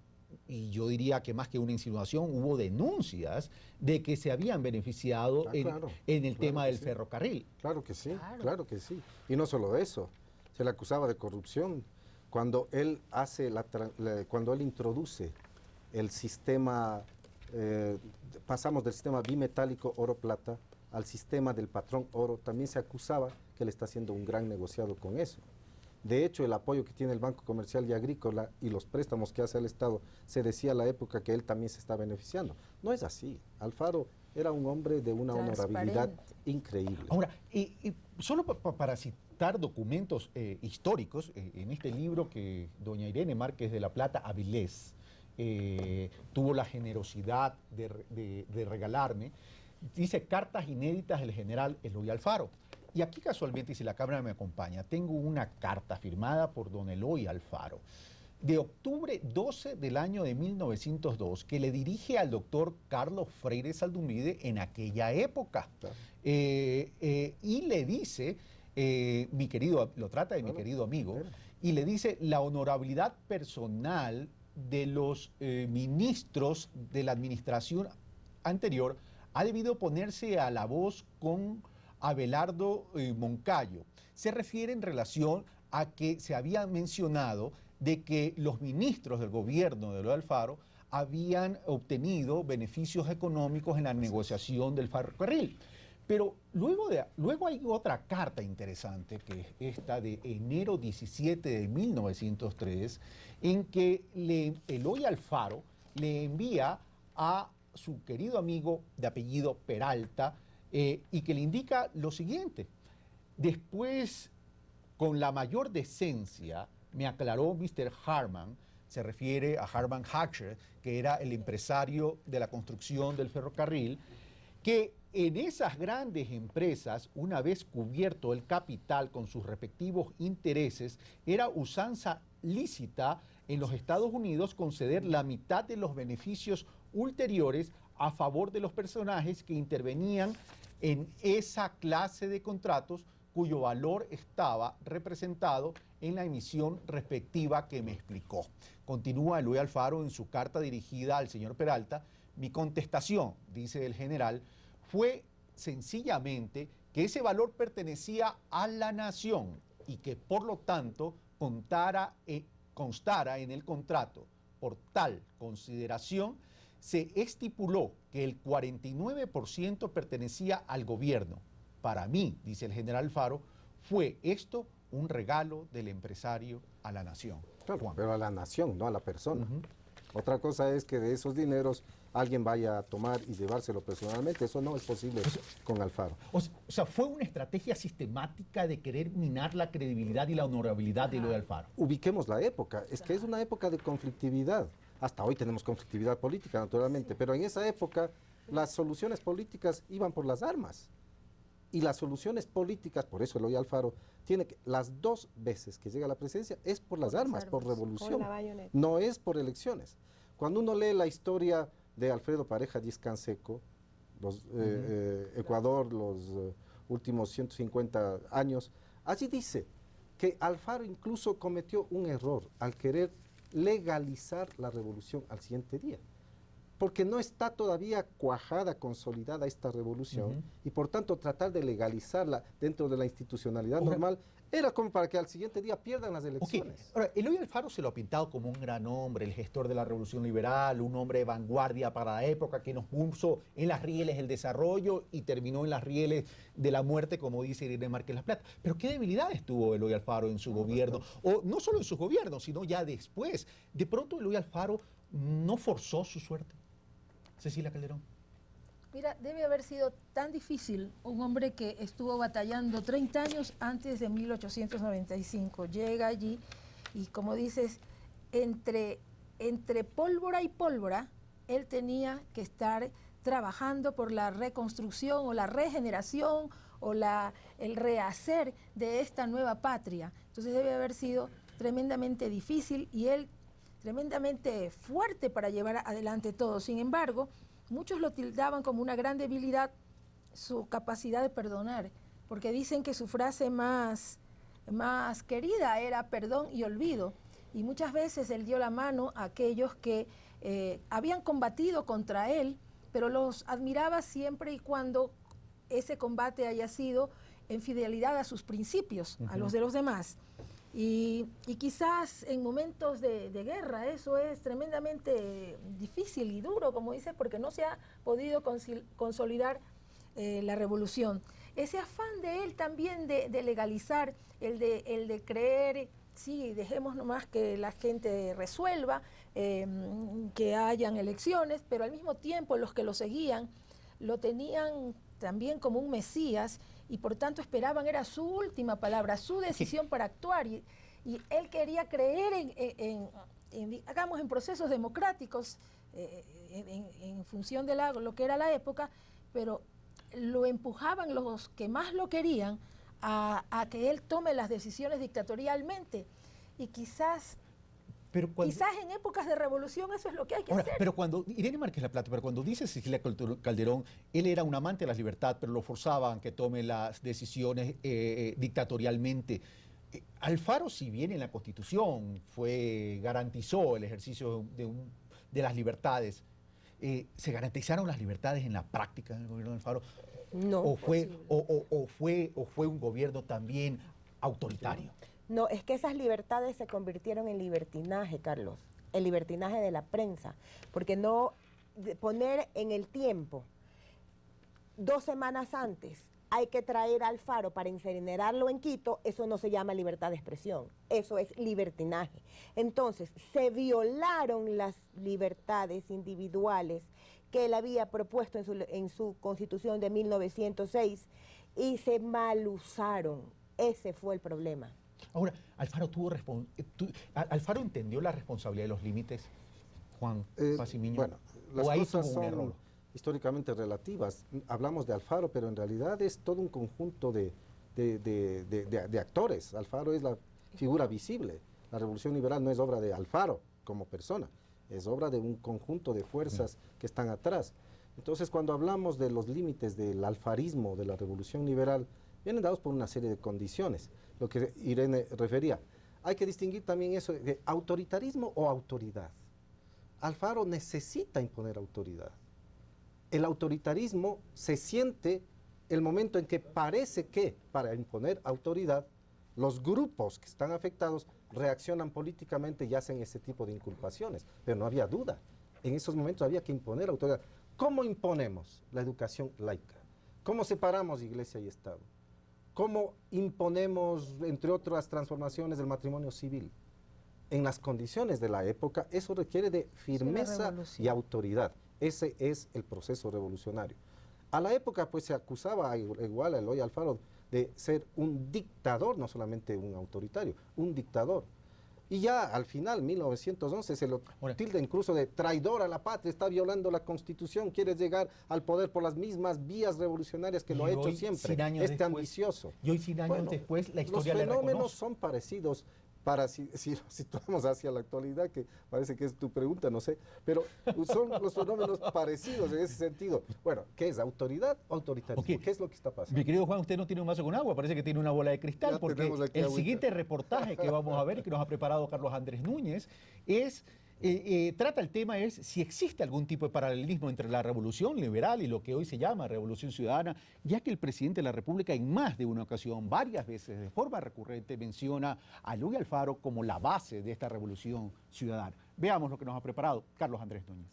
y yo diría que más que una insinuación, hubo denuncias de que se habían beneficiado en el tema del ferrocarril. Claro que sí, claro que sí. Y no solo eso, se le acusaba de corrupción. Cuando él cuando él introduce el sistema, pasamos del sistema bimetálico oro-plata al sistema del patrón oro, también se acusaba que él está haciendo un gran negociado con eso. De hecho, el apoyo que tiene el Banco Comercial y Agrícola y los préstamos que hace el Estado, se decía a la época que él también se está beneficiando. No es así. Alfaro era un hombre de una honorabilidad increíble. Ahora, solo para citar documentos históricos, en este libro que doña Irene Márquez de la Plata Avilés tuvo la generosidad de regalarme, dice Cartas inéditas del general Eloy Alfaro. Y aquí casualmente, y si la cámara me acompaña, tengo una carta firmada por don Eloy Alfaro de octubre 12 del año de 1902 que le dirige al doctor Carlos Freire Saldumide en aquella época. Claro. Y le dice, lo trata de mi querido amigo, y le dice la honorabilidad personal de los ministros de la administración anterior ha debido ponerse a la voz con Abelardo Moncayo. Se refiere en relación a que se había mencionado de que los ministros del gobierno de Eloy Alfaro habían obtenido beneficios económicos en la negociación del ferrocarril. Pero luego hay otra carta interesante, que es esta de enero 17 de 1903, en que Eloy Alfaro le envía a su querido amigo de apellido Peralta, y que le indica lo siguiente: después, con la mayor decencia, me aclaró Mr. Harman, se refiere a Harman Hatcher, que era el empresario de la construcción del ferrocarril, que en esas grandes empresas, una vez cubierto el capital con sus respectivos intereses, era usanza lícita en los Estados Unidos conceder la mitad de los beneficios ulteriores a favor de los personajes que intervenían en esa clase de contratos cuyo valor estaba representado en la emisión respectiva que me explicó. Continúa Eloy Alfaro en su carta dirigida al señor Peralta. Mi contestación, dice el general, fue sencillamente que ese valor pertenecía a la nación y que por lo tanto constara en el contrato. Por tal consideración, se estipuló que el 49% pertenecía al gobierno. Para mí, dice el general Alfaro, fue esto un regalo del empresario a la nación. Claro, pero a la nación, no a la persona. Otra cosa es que de esos dineros alguien vaya a tomar y llevárselo personalmente. Eso no es posible con Alfaro. O sea, fue una estrategia sistemática de querer minar la credibilidad y la honorabilidad de Eloy Alfaro. Ubiquemos la época. Es que es una época de conflictividad. Hasta hoy tenemos conflictividad política, naturalmente, pero en esa época las soluciones políticas iban por las armas. Y las soluciones políticas, por eso Eloy Alfaro, tiene que, las 2 veces que llega a la presidencia es por las armas, por revolución, no es por elecciones. Cuando uno lee la historia de Alfredo Pareja Diez Canseco, Ecuador, los últimos 150 años, allí dice que Alfaro incluso cometió un error al querer legalizar la revolución al siguiente día, porque no está todavía cuajada, consolidada esta revolución, y por tanto tratar de legalizarla dentro de la institucionalidad normal era como para que al siguiente día pierdan las elecciones. Ahora, Eloy Alfaro se lo ha pintado como un gran hombre, el gestor de la revolución liberal, un hombre de vanguardia para la época que nos puso en las rieles del desarrollo y terminó en las rieles de la muerte, como dice Irene Márquez Las Plata. Pero ¿qué debilidades tuvo Eloy Alfaro en su gobierno? O no solo en su gobierno, sino ya después. De pronto Eloy Alfaro no forzó su suerte. Cecilia Calderón. Mira, debe haber sido tan difícil un hombre que estuvo batallando 30 años antes de 1895. Llega allí y, como dices, entre pólvora y pólvora, él tenía que estar trabajando por la reconstrucción o la regeneración o el rehacer de esta nueva patria. Entonces debe haber sido tremendamente difícil y él tremendamente fuerte para llevar adelante todo. Sin embargo, muchos lo tildaban como una gran debilidad su capacidad de perdonar, porque dicen que su frase más querida era perdón y olvido. Y muchas veces él dio la mano a aquellos que habían combatido contra él, pero los admiraba siempre y cuando ese combate haya sido en fidelidad a sus principios, a los de los demás. Y quizás en momentos de guerra eso es tremendamente difícil y duro, como dices, porque no se ha podido consolidar la revolución. Ese afán de él también de legalizar, el de creer, sí, dejemos nomás que la gente resuelva, que hayan elecciones, pero al mismo tiempo los que lo seguían lo tenían también como un mesías, y por tanto esperaban, era su última palabra, su decisión para actuar, y él quería creer en procesos democráticos en función de lo que era la época, pero lo empujaban los que más lo querían a que él tome las decisiones dictatorialmente, y quizás en épocas de revolución eso es lo que hay que hacer. Pero cuando, Irene Márquez La Plata, pero cuando dice Cecilia Calderón, él era un amante de la libertad, pero lo forzaban a que tome las decisiones dictatorialmente. Alfaro, si bien en la Constitución garantizó el ejercicio de las libertades, ¿se garantizaron las libertades en la práctica del gobierno de Alfaro? No. ¿O fue un gobierno también autoritario? No, es que esas libertades se convirtieron en libertinaje, Carlos, el libertinaje de la prensa, porque no poner en el tiempo 2 semanas antes hay que traer a Alfaro para incinerarlo en Quito, eso no se llama libertad de expresión, eso es libertinaje. Entonces, se violaron las libertades individuales que él había propuesto en su Constitución de 1906 y se mal usaron, ese fue el problema. Ahora, ¿Alfaro entendió la responsabilidad de los límites, Juan Pacimiño? Bueno, ¿O ahí tuvo un error? históricamente relativas. Hablamos de Alfaro, pero en realidad es todo un conjunto de actores. Alfaro es la figura visible. La revolución liberal no es obra de Alfaro como persona, es obra de un conjunto de fuerzas que están atrás. Entonces, cuando hablamos de los límites del alfarismo, de la revolución liberal, vienen dados por una serie de condiciones, lo que Irene refería. Hay que distinguir también eso de autoritarismo o autoridad. Alfaro necesita imponer autoridad. El autoritarismo se siente el momento en que parece que, para imponer autoridad, los grupos que están afectados reaccionan políticamente y hacen ese tipo de inculpaciones. Pero no había duda. En esos momentos había que imponer autoridad. ¿Cómo imponemos la educación laica? ¿Cómo separamos iglesia y Estado? ¿Cómo imponemos, entre otras transformaciones, el matrimonio civil? En las condiciones de la época, eso requiere de firmeza y autoridad. Ese es el proceso revolucionario. A la época, pues, se acusaba igual a Eloy Alfaro de ser un dictador, no solamente un autoritario, un dictador. Y ya al final, 1911, se lo tilda incluso de traidor a la patria, está violando la Constitución, quiere llegar al poder por las mismas vías revolucionarias que lo ha hecho siempre, ambicioso. Y hoy, 100 años después, la historia le reconoce. Los fenómenos son parecidos. Si lo situamos hacia la actualidad, que parece que es tu pregunta, no sé, pero son los fenómenos parecidos en ese sentido. Bueno, ¿qué es autoridad o autoritarismo? Okay. ¿Qué es lo que está pasando? Mi querido Juan, usted no tiene un vaso con agua, parece que tiene una bola de cristal, porque el siguiente reportaje que vamos a ver y que nos ha preparado Carlos Andrés Núñez es... trata el tema es si existe algún tipo de paralelismo entre la revolución liberal y lo que hoy se llama revolución ciudadana, ya que el presidente de la República en más de una ocasión, varias veces, de forma recurrente, menciona a Eloy Alfaro como la base de esta revolución ciudadana. Veamos lo que nos ha preparado Carlos Andrés Núñez.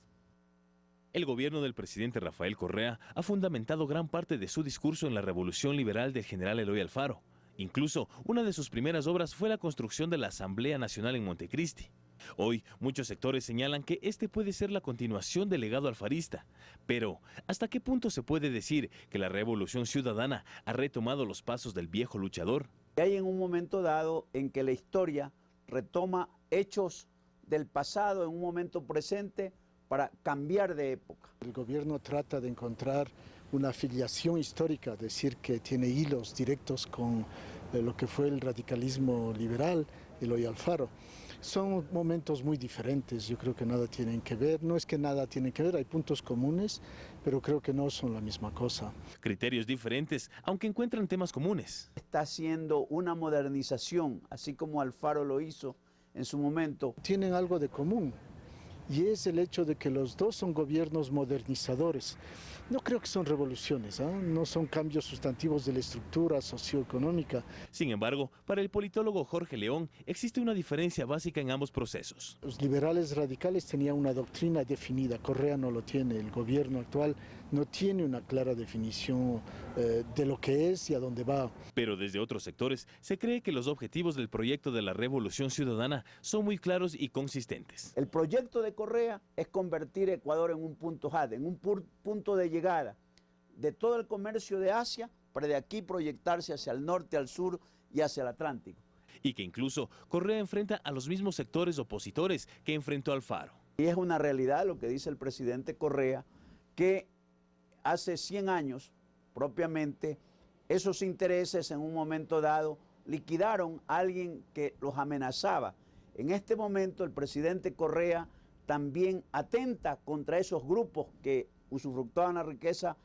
El gobierno del presidente Rafael Correa ha fundamentado gran parte de su discurso en la revolución liberal del general Eloy Alfaro. Incluso, una de sus primeras obras fue la construcción de la Asamblea Nacional en Montecristi. Hoy, muchos sectores señalan que este puede ser la continuación del legado alfarista. Pero, ¿hasta qué punto se puede decir que la revolución ciudadana ha retomado los pasos del viejo luchador? Hay en un momento dado en que la historia retoma hechos del pasado en un momento presente para cambiar de época. El gobierno trata de encontrar una afiliación histórica, decir que tiene hilos directos con lo que fue el radicalismo liberal, Eloy Alfaro. Son momentos muy diferentes, yo creo que nada tienen que ver, no es que nada tienen que ver, hay puntos comunes, pero creo que no son la misma cosa. Criterios diferentes, aunque encuentran temas comunes. Está haciendo una modernización, así como Alfaro lo hizo en su momento. Tienen algo de común, y es el hecho de que los dos son gobiernos modernizadores. No creo que son revoluciones, no son cambios sustantivos de la estructura socioeconómica. Sin embargo, para el politólogo Jorge León, existe una diferencia básica en ambos procesos. Los liberales radicales tenían una doctrina definida, Correa no lo tiene, el gobierno actual no tiene una clara definición de lo que es y a dónde va. Pero desde otros sectores se cree que los objetivos del proyecto de la Revolución Ciudadana son muy claros y consistentes. El proyecto de Correa es convertir Ecuador en un punto HUD, en un punto de llegada de todo el comercio de Asia, para de aquí proyectarse hacia el norte, al sur y hacia el Atlántico. Y que incluso Correa enfrenta a los mismos sectores opositores que enfrentó Alfaro. Y es una realidad lo que dice el presidente Correa, que hace 100 años, propiamente, esos intereses en un momento dado liquidaron a alguien que los amenazaba. En este momento el presidente Correa también atenta contra esos grupos que usufructaban la riqueza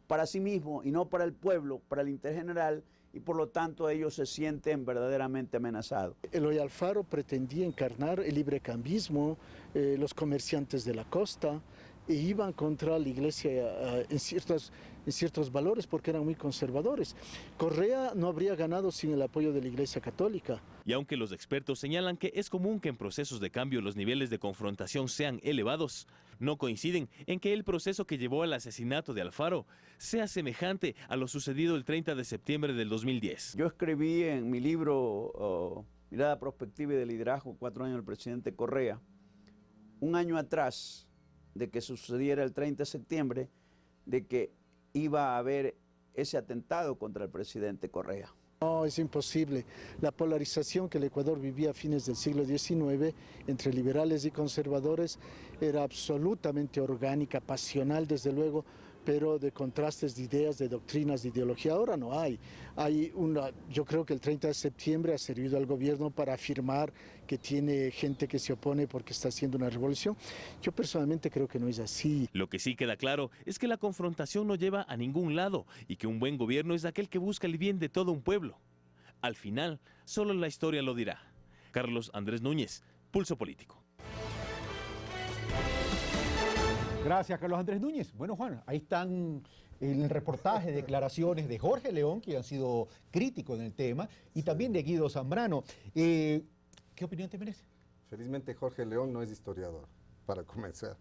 para sí mismos y no para el pueblo, para el interés general, y por lo tanto ellos se sienten verdaderamente amenazados. Eloy Alfaro pretendía encarnar el librecambismo, los comerciantes de la costa, e iban contra la iglesia en ciertos valores porque eran muy conservadores. Correa no habría ganado sin el apoyo de la Iglesia Católica. Y aunque los expertos señalan que es común que en procesos de cambio los niveles de confrontación sean elevados, no coinciden en que el proceso que llevó al asesinato de Alfaro sea semejante a lo sucedido el 30 de septiembre del 2010. Yo escribí en mi libro Mirada Prospectiva y de Liderazgo, 4 años del presidente Correa, un año atrás de que sucediera el 30 de septiembre, de que iba a haber ese atentado contra el presidente Correa. No, es imposible. La polarización que el Ecuador vivía a fines del siglo XIX entre liberales y conservadores era absolutamente orgánica, pasional desde luego, pero de contrastes de ideas, de doctrinas, de ideología, ahora no hay. Yo creo que el 30 de septiembre ha servido al gobierno para afirmar que tiene gente que se opone porque está haciendo una revolución. Yo personalmente creo que no es así. Lo que sí queda claro es que la confrontación no lleva a ningún lado y que un buen gobierno es aquel que busca el bien de todo un pueblo. Al final, solo la historia lo dirá. Carlos Andrés Núñez, Pulso Político. Gracias, Carlos Andrés Núñez. Bueno, Juan, ahí están el reportaje, declaraciones de Jorge León, que han sido críticos en el tema, y también de Guido Zambrano. ¿Qué opinión te merece? Felizmente Jorge León no es historiador, para comenzar,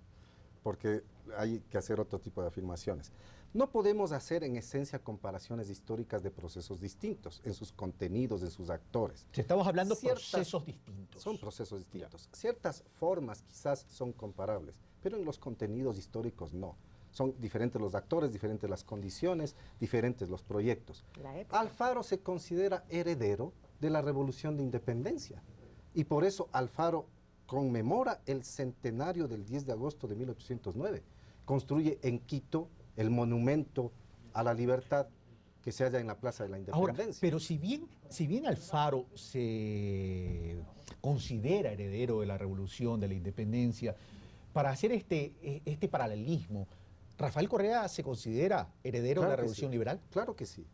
porque hay que hacer otro tipo de afirmaciones. No podemos hacer en esencia comparaciones históricas de procesos distintos, en sus contenidos, en sus actores. Estamos hablando de procesos distintos. Son procesos distintos. Ciertas formas quizás son comparables, pero en los contenidos históricos no. Son diferentes los actores, diferentes las condiciones, diferentes los proyectos. Alfaro se considera heredero de la Revolución de Independencia y por eso Alfaro conmemora el centenario del 10 de agosto de 1809. Construye en Quito el monumento a la libertad que se halla en la Plaza de la Independencia. Ahora, pero si bien Alfaro se considera heredero de la Revolución de la Independencia, para hacer este paralelismo, ¿Rafael Correa se considera heredero de la Revolución Liberal? Claro que sí.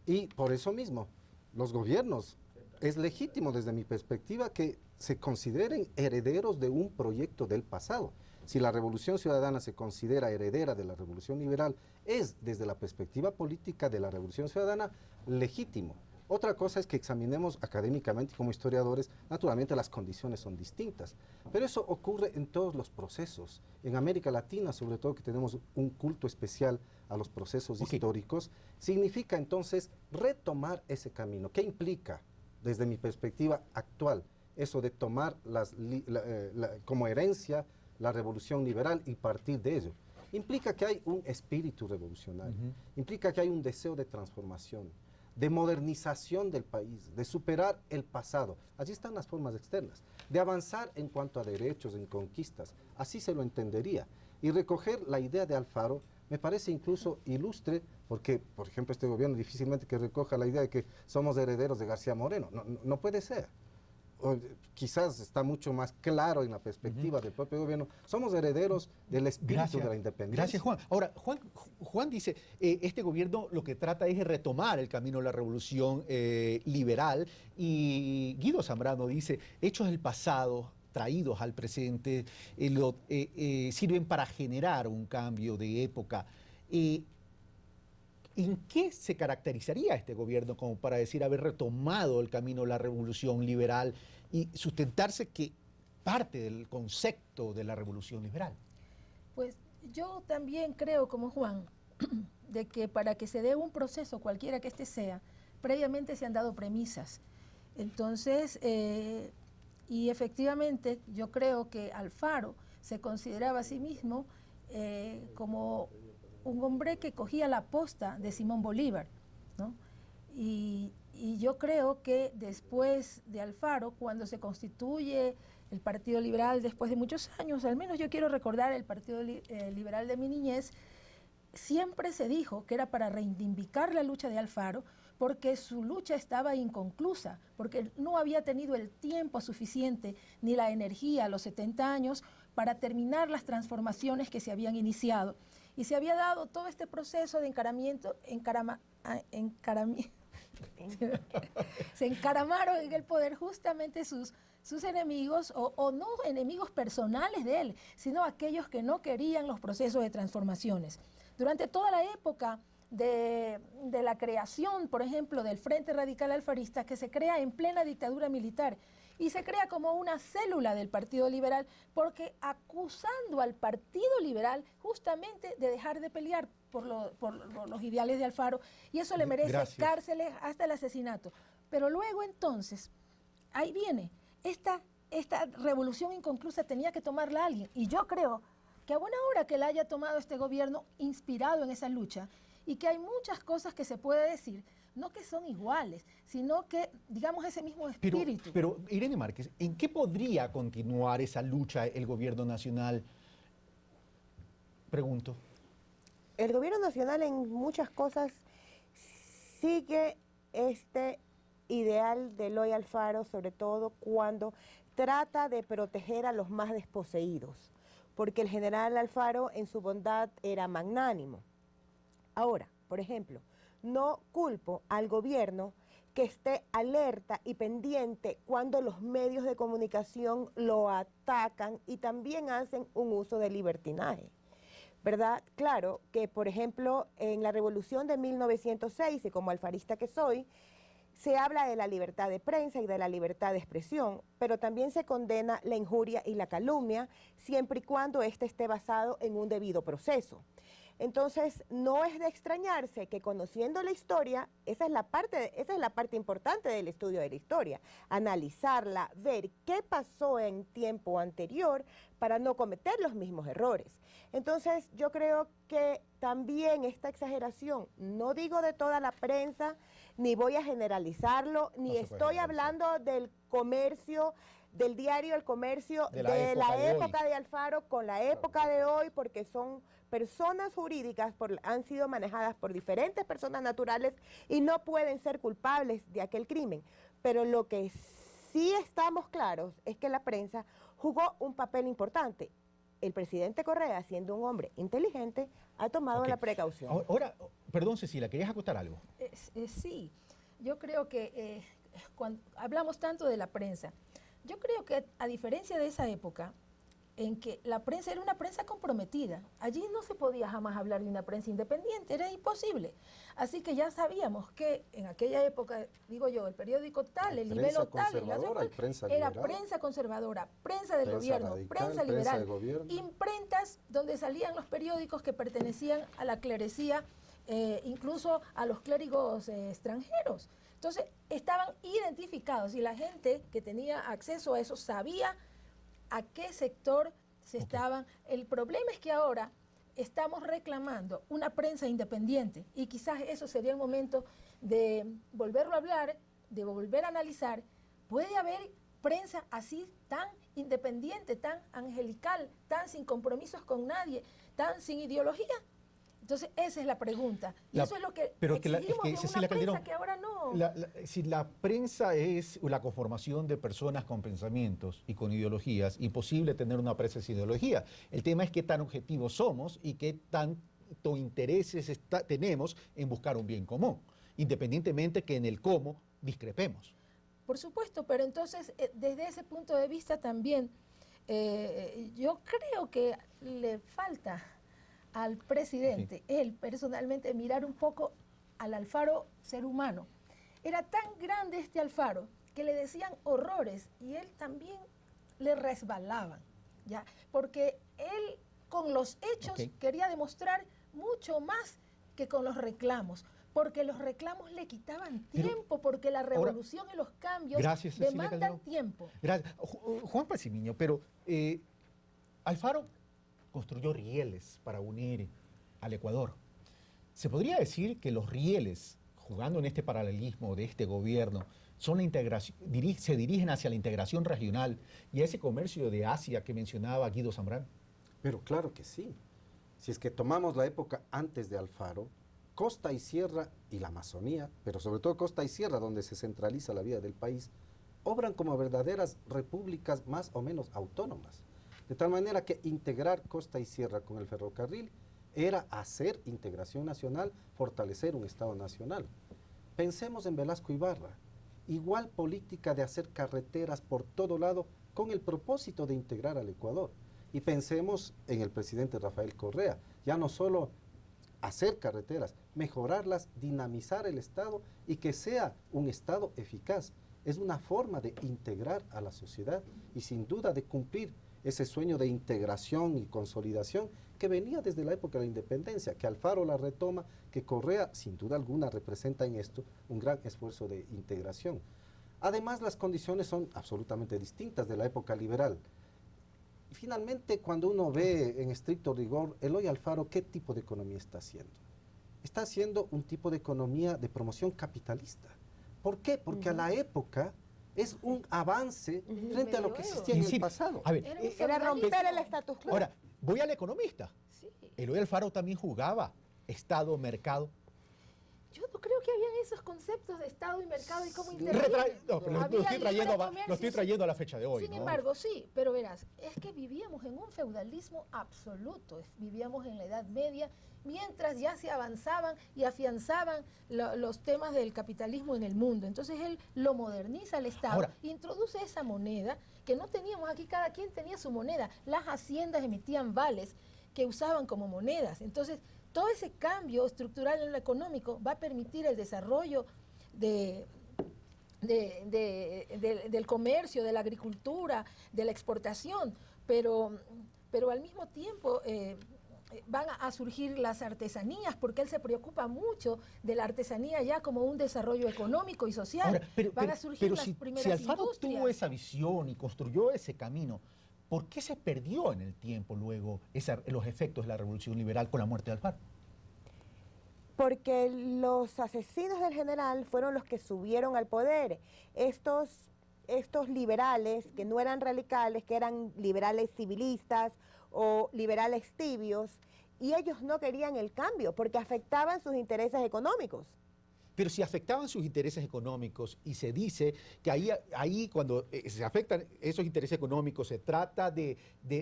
Y por eso mismo, los gobiernos, es legítimo desde mi perspectiva que se consideren herederos de un proyecto del pasado. Si la Revolución Ciudadana se considera heredera de la Revolución Liberal, es desde la perspectiva política de la Revolución Ciudadana legítimo. Otra cosa es que examinemos académicamente como historiadores, naturalmente las condiciones son distintas, pero eso ocurre en todos los procesos. En América Latina, sobre todo que tenemos un culto especial a los procesos históricos, significa entonces retomar ese camino. ¿Qué implica, desde mi perspectiva actual, eso de tomar como herencia la revolución liberal y partir de ello? Implica que hay un espíritu revolucionario, implica que hay un deseo de transformación, de modernización del país, de superar el pasado. Allí están las formas externas, de avanzar en cuanto a derechos, en conquistas, así se lo entendería. Y recoger la idea de Alfaro me parece incluso ilustre, porque, por ejemplo, este gobierno difícilmente que recoja la idea de que somos herederos de García Moreno. No puede ser. O quizás está mucho más claro en la perspectiva del propio gobierno, somos herederos del espíritu de la independencia. Gracias, Juan. Ahora, Juan dice, este gobierno lo que trata es de retomar el camino de la revolución liberal, y Guido Zambrano dice, hechos del pasado traídos al presente sirven para generar un cambio de época. ¿En qué se caracterizaría este gobierno como para decir haber retomado el camino de la revolución liberal y sustentarse que parte del concepto de la revolución liberal? Pues yo también creo, como Juan, de que para que se dé un proceso, cualquiera que este sea, previamente se han dado premisas. Entonces, y efectivamente, yo creo que Alfaro se consideraba a sí mismo como un hombre que cogía la posta de Simón Bolívar, ¿no? Y yo creo que después de Alfaro, cuando se constituye el Partido Liberal, después de muchos años, al menos yo quiero recordar el Partido Liberal de mi niñez, siempre se dijo que era para reivindicar la lucha de Alfaro, porque su lucha estaba inconclusa, porque no había tenido el tiempo suficiente ni la energía a los 70 años para terminar las transformaciones que se habían iniciado. Y se había dado todo este proceso de se encaramaron en el poder justamente sus enemigos, o no enemigos personales de él, sino aquellos que no querían los procesos de transformaciones. Durante toda la época de la creación, por ejemplo, del Frente Radical Alfarista, que se crea en plena dictadura militar, y se crea como una célula del Partido Liberal, porque acusando al Partido Liberal justamente de dejar de pelear por los ideales de Alfaro, y eso le merece cárceles hasta el asesinato. Pero luego entonces, ahí viene, esta revolución inconclusa tenía que tomarla alguien, y yo creo que a buena hora que la haya tomado este gobierno inspirado en esa lucha, y que hay muchas cosas que se puede decir, no que son iguales, sino que, digamos, ese mismo espíritu. Pero Irene Márquez, ¿en qué podría continuar esa lucha el gobierno nacional? Pregunto. El gobierno nacional en muchas cosas sigue este ideal de Eloy Alfaro, sobre todo cuando trata de proteger a los más desposeídos, porque el general Alfaro en su bondad era magnánimo. Ahora, por ejemplo, no culpo al gobierno que esté alerta y pendiente cuando los medios de comunicación lo atacan y también hacen un uso de libertinaje, ¿verdad? Claro que, por ejemplo, en la Revolución de 1906, y como alfarista que soy, se habla de la libertad de prensa y de la libertad de expresión, pero también se condena la injuria y la calumnia, siempre y cuando éste esté basado en un debido proceso. Entonces, no es de extrañarse que conociendo la historia, esa es la parte importante del estudio de la historia, analizarla, ver qué pasó en tiempo anterior para no cometer los mismos errores. Entonces, yo creo que también esta exageración, no digo de toda la prensa, ni voy a generalizarlo, ni estoy hablando del comercio, del diario El Comercio, de la época de Alfaro con la época de hoy, porque son personas jurídicas, han sido manejadas por diferentes personas naturales y no pueden ser culpables de aquel crimen. Pero lo que sí estamos claros es que la prensa jugó un papel importante. El presidente Correa, siendo un hombre inteligente, ha tomado la precaución. Ahora, perdón Cecilia, ¿querías acotar algo? Sí, yo creo que cuando hablamos tanto de la prensa, yo creo que a diferencia de esa época, en que la prensa era una prensa comprometida, allí no se podía jamás hablar de una prensa independiente, era imposible. Así que ya sabíamos que en aquella época, digo yo, el periódico tal, el libelo tal, era prensa conservadora, prensa del gobierno, radical, prensa liberal, imprentas donde salían los periódicos que pertenecían a la clerecía, incluso a los clérigos extranjeros. Entonces estaban identificados y la gente que tenía acceso a eso sabía a qué sector se estaban. El problema es que ahora estamos reclamando una prensa independiente y quizás eso sería el momento de volverlo a hablar, de volver a analizar. ¿Puede haber prensa así tan independiente, tan angelical, tan sin compromisos con nadie, tan sin ideología? Entonces, esa es la pregunta. Y eso es lo que exigimos de una prensa que ahora no. Si la prensa es la conformación de personas con pensamientos y con ideologías, imposible tener una prensa sin ideología. El tema es qué tan objetivos somos y qué tanto intereses tenemos en buscar un bien común, independientemente que en el cómo discrepemos. Por supuesto, pero entonces, desde ese punto de vista también, yo creo que le falta al presidente, él personalmente, mirar un poco al Alfaro ser humano. Era tan grande este Alfaro que le decían horrores y él también le resbalaban, ¿ya? Porque él con los hechos quería demostrar mucho más que con los reclamos, porque los reclamos le quitaban tiempo, porque la revolución y los cambios demandan tiempo. Gracias. Juan Pacimiño, pero Alfaro construyó rieles para unir al Ecuador. ¿Se podría decir que los rieles, jugando en este paralelismo de este gobierno, son la integración, se dirigen hacia la integración regional y a ese comercio de Asia que mencionaba Guido Zambrano? Pero claro que sí. Si es que tomamos la época antes de Alfaro, costa y sierra y la Amazonía, pero sobre todo costa y sierra, donde se centraliza la vida del país, obran como verdaderas repúblicas más o menos autónomas. De tal manera que integrar costa y sierra con el ferrocarril era hacer integración nacional, fortalecer un Estado nacional. Pensemos en Velasco Ibarra, igual política de hacer carreteras por todo lado con el propósito de integrar al Ecuador. Y pensemos en el presidente Rafael Correa, ya no solo hacer carreteras, mejorarlas, dinamizar el Estado y que sea un Estado eficaz. Es una forma de integrar a la sociedad y sin duda de cumplir ese sueño de integración y consolidación que venía desde la época de la independencia, que Alfaro la retoma, que Correa sin duda alguna representa en esto un gran esfuerzo de integración. Además, las condiciones son absolutamente distintas de la época liberal. Finalmente, cuando uno ve en estricto rigor, Eloy Alfaro, ¿qué tipo de economía está haciendo? está haciendo un tipo de economía de promoción capitalista. ¿Por qué? Porque a la época es un avance frente a lo que existía en el pasado. A ver, Era romper el status quo. ahora, voy al economista. Sí. Eloy Alfaro también jugaba Estado-mercado. Yo no creo que habían esos conceptos de Estado y mercado y cómo No, intervienen. pero lo Había estoy trayendo, libre comercio, lo estoy trayendo a la fecha de hoy. Sin ¿no? embargo, sí, pero verás, es que vivíamos en un feudalismo absoluto, vivíamos en la Edad Media, mientras ya se avanzaban y afianzaban los temas del capitalismo en el mundo. Entonces él lo moderniza el Estado, Ahora, introduce esa moneda que no teníamos aquí, cada quien tenía su moneda, las haciendas emitían vales que usaban como monedas. Entonces, todo ese cambio estructural en lo económico va a permitir el desarrollo del comercio, de la agricultura, de la exportación, pero al mismo tiempo van a surgir las artesanías, porque él se preocupa mucho de la artesanía ya como un desarrollo económico y social. Ahora, Van a surgir las primeras si Alfaro industrias. tuvo esa visión y construyó ese camino, ¿por qué se perdió en el tiempo luego los efectos de la Revolución Liberal con la muerte de Alfaro? Porque los asesinos del general fueron los que subieron al poder. Estos liberales, que no eran radicales, que eran liberales civilistas o liberales tibios, y ellos no querían el cambio porque afectaban sus intereses económicos. Pero si afectaban sus intereses económicos y se dice que ahí cuando se afectan esos intereses económicos se trata de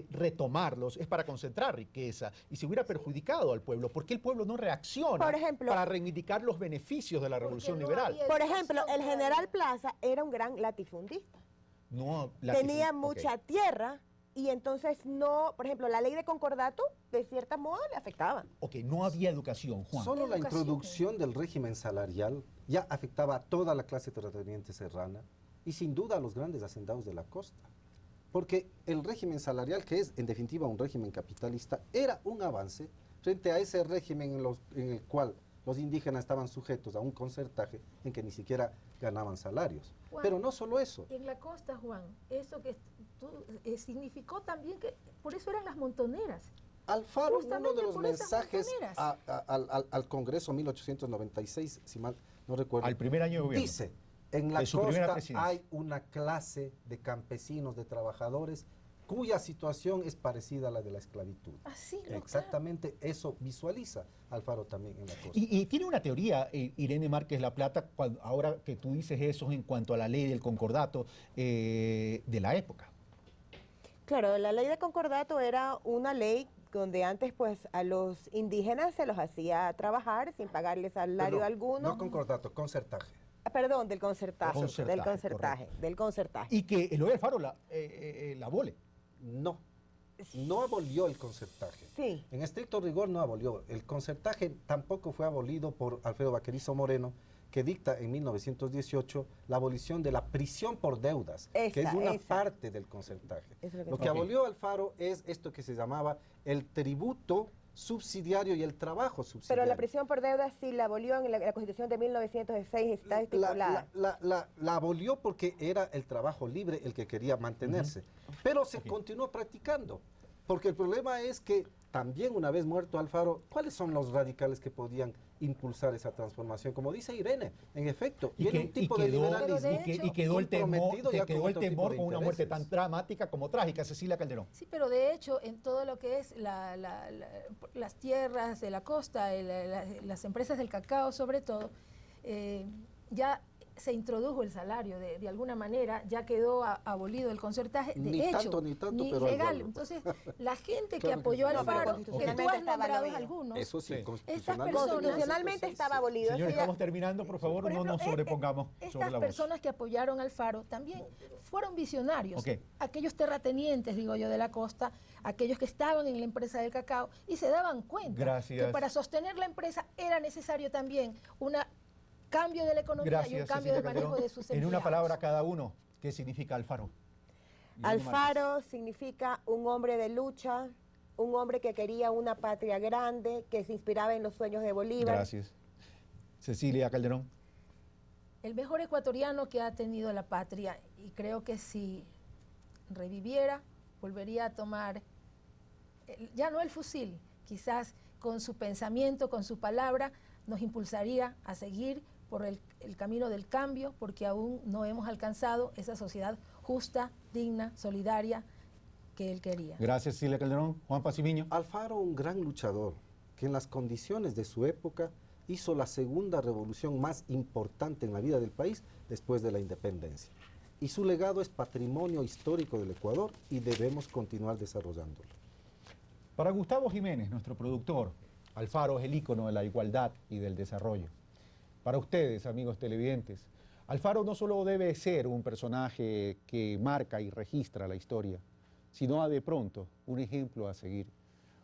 retomarlos, es para concentrar riqueza y se hubiera perjudicado al pueblo. ¿Por qué el pueblo no reacciona Por ejemplo, para reivindicar los beneficios de la Revolución Liberal? Por ejemplo, el general Plaza era un gran latifundista. No, Tenía mucha tierra y entonces no, por ejemplo, la ley de concordato de cierta modo le afectaba. Ok, no había educación, Juan. Solo la introducción del régimen salarial ya afectaba a toda la clase terrateniente serrana y sin duda a los grandes hacendados de la costa. Porque el régimen salarial, que es en definitiva un régimen capitalista, era un avance frente a ese régimen en el cual los indígenas estaban sujetos a un concertaje en que ni siquiera ganaban salarios. Juan, pero no solo eso. En la costa, Juan, eso que significó también que por eso eran las montoneras. Alfaro, uno Justamente de los por esas mensajes montoneras. al Congreso 1896, si mal no recuerdo, Al primer año de gobierno. dice, en la de su primera costa presidencia. hay una clase de campesinos, de trabajadores, cuya situación es parecida a la de la esclavitud. Así, no, Exactamente eso visualiza Alfaro también en la costa. Y tiene una teoría, Irene Márquez La Plata, ahora que tú dices eso en cuanto a la ley del concordato de la época. Claro, la ley de concordato era una ley donde antes pues a los indígenas se los hacía trabajar sin pagarles salario Perdón, alguno. No concordato, concertaje. Perdón, del concertaje. Concertaje, Del concertaje. Y que Eloy Alfaro la abole. No abolió el concertaje. Sí. En estricto rigor no abolió. El concertaje tampoco fue abolido por Alfredo Vaquerizo Moreno, que dicta en 1918 la abolición de la prisión por deudas, que es una parte del concertaje. Lo que abolió Alfaro es esto que se llamaba el tributo subsidiario y el trabajo subsidiario. Pero la prisión por deudas sí la abolió en la Constitución de 1906, está estipulada. La abolió porque era el trabajo libre el que quería mantenerse, pero se continuó practicando, porque el problema es que también una vez muerto Alfaro, ¿cuáles son los radicales que podían impulsar esa transformación? Como dice Irene, en efecto, viene un tipo de liberalismo y quedó el temor con una muerte intereses. tan dramática como trágica, Cecilia Calderón. Sí, pero de hecho, en todo lo que es las tierras de la costa, las empresas del cacao sobre todo, ya se introdujo el salario de alguna manera, ya quedó abolido el concertaje, de Ni hecho, tanto, ni pero legal. algo. Entonces, la gente que Claro que apoyó sí. al Faro, que tú has nombrado abolido. algunos, Eso sí, Sí. Constitucionalmente estaba abolido. Señores, Eso ya- estamos terminando, por favor, Por ejemplo, no nos sobrepongamos estas sobre la voz. personas que apoyaron al Faro también fueron visionarios. Ok. Aquellos terratenientes, digo yo, de la costa, aquellos que estaban en la empresa del cacao y se daban cuenta Gracias. que para sostener la empresa era necesario también un cambio de la economía y Gracias, un cambio Cecilia de manejo Calderón. de sus En empleados. una palabra cada uno, ¿qué significa Alfaro? Irene Márquez. Alfaro significa un hombre de lucha, un hombre que quería una patria grande, que se inspiraba en los sueños de Bolívar. Gracias. Cecilia Calderón. El mejor ecuatoriano que ha tenido la patria, y creo que si reviviera, volvería a tomar, ya no el fusil, quizás con su pensamiento, con su palabra, nos impulsaría a seguir por el camino del cambio, porque aún no hemos alcanzado esa sociedad justa, digna, solidaria que él quería. Gracias, Cecilia Calderón. Juan Pacimiño. Alfaro, un gran luchador, que en las condiciones de su época hizo la segunda revolución más importante en la vida del país después de la independencia. Y su legado es patrimonio histórico del Ecuador y debemos continuar desarrollándolo. Para Gustavo Jiménez, nuestro productor, Alfaro es el ícono de la igualdad y del desarrollo. Para ustedes, amigos televidentes, Alfaro no solo debe ser un personaje que marca y registra la historia, sino de pronto un ejemplo a seguir.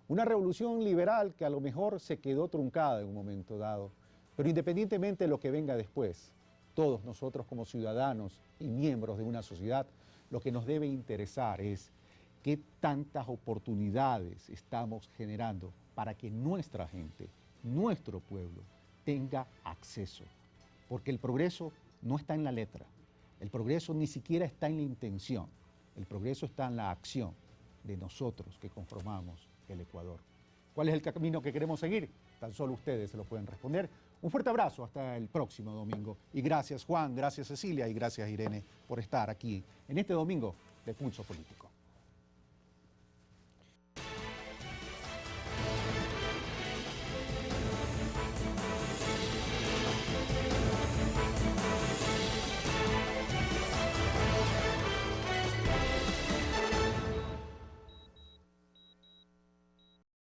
Una revolución liberal que a lo mejor se quedó truncada en un momento dado, pero independientemente de lo que venga después, todos nosotros como ciudadanos y miembros de una sociedad, lo que nos debe interesar es qué tantas oportunidades estamos generando para que nuestra gente, nuestro pueblo, tenga acceso. Porque el progreso no está en la letra, el progreso ni siquiera está en la intención, el progreso está en la acción de nosotros que conformamos el Ecuador. ¿Cuál es el camino que queremos seguir? Tan solo ustedes se lo pueden responder. Un fuerte abrazo hasta el próximo domingo. Y gracias Juan, gracias Cecilia y gracias Irene por estar aquí en este domingo de Pulso Político.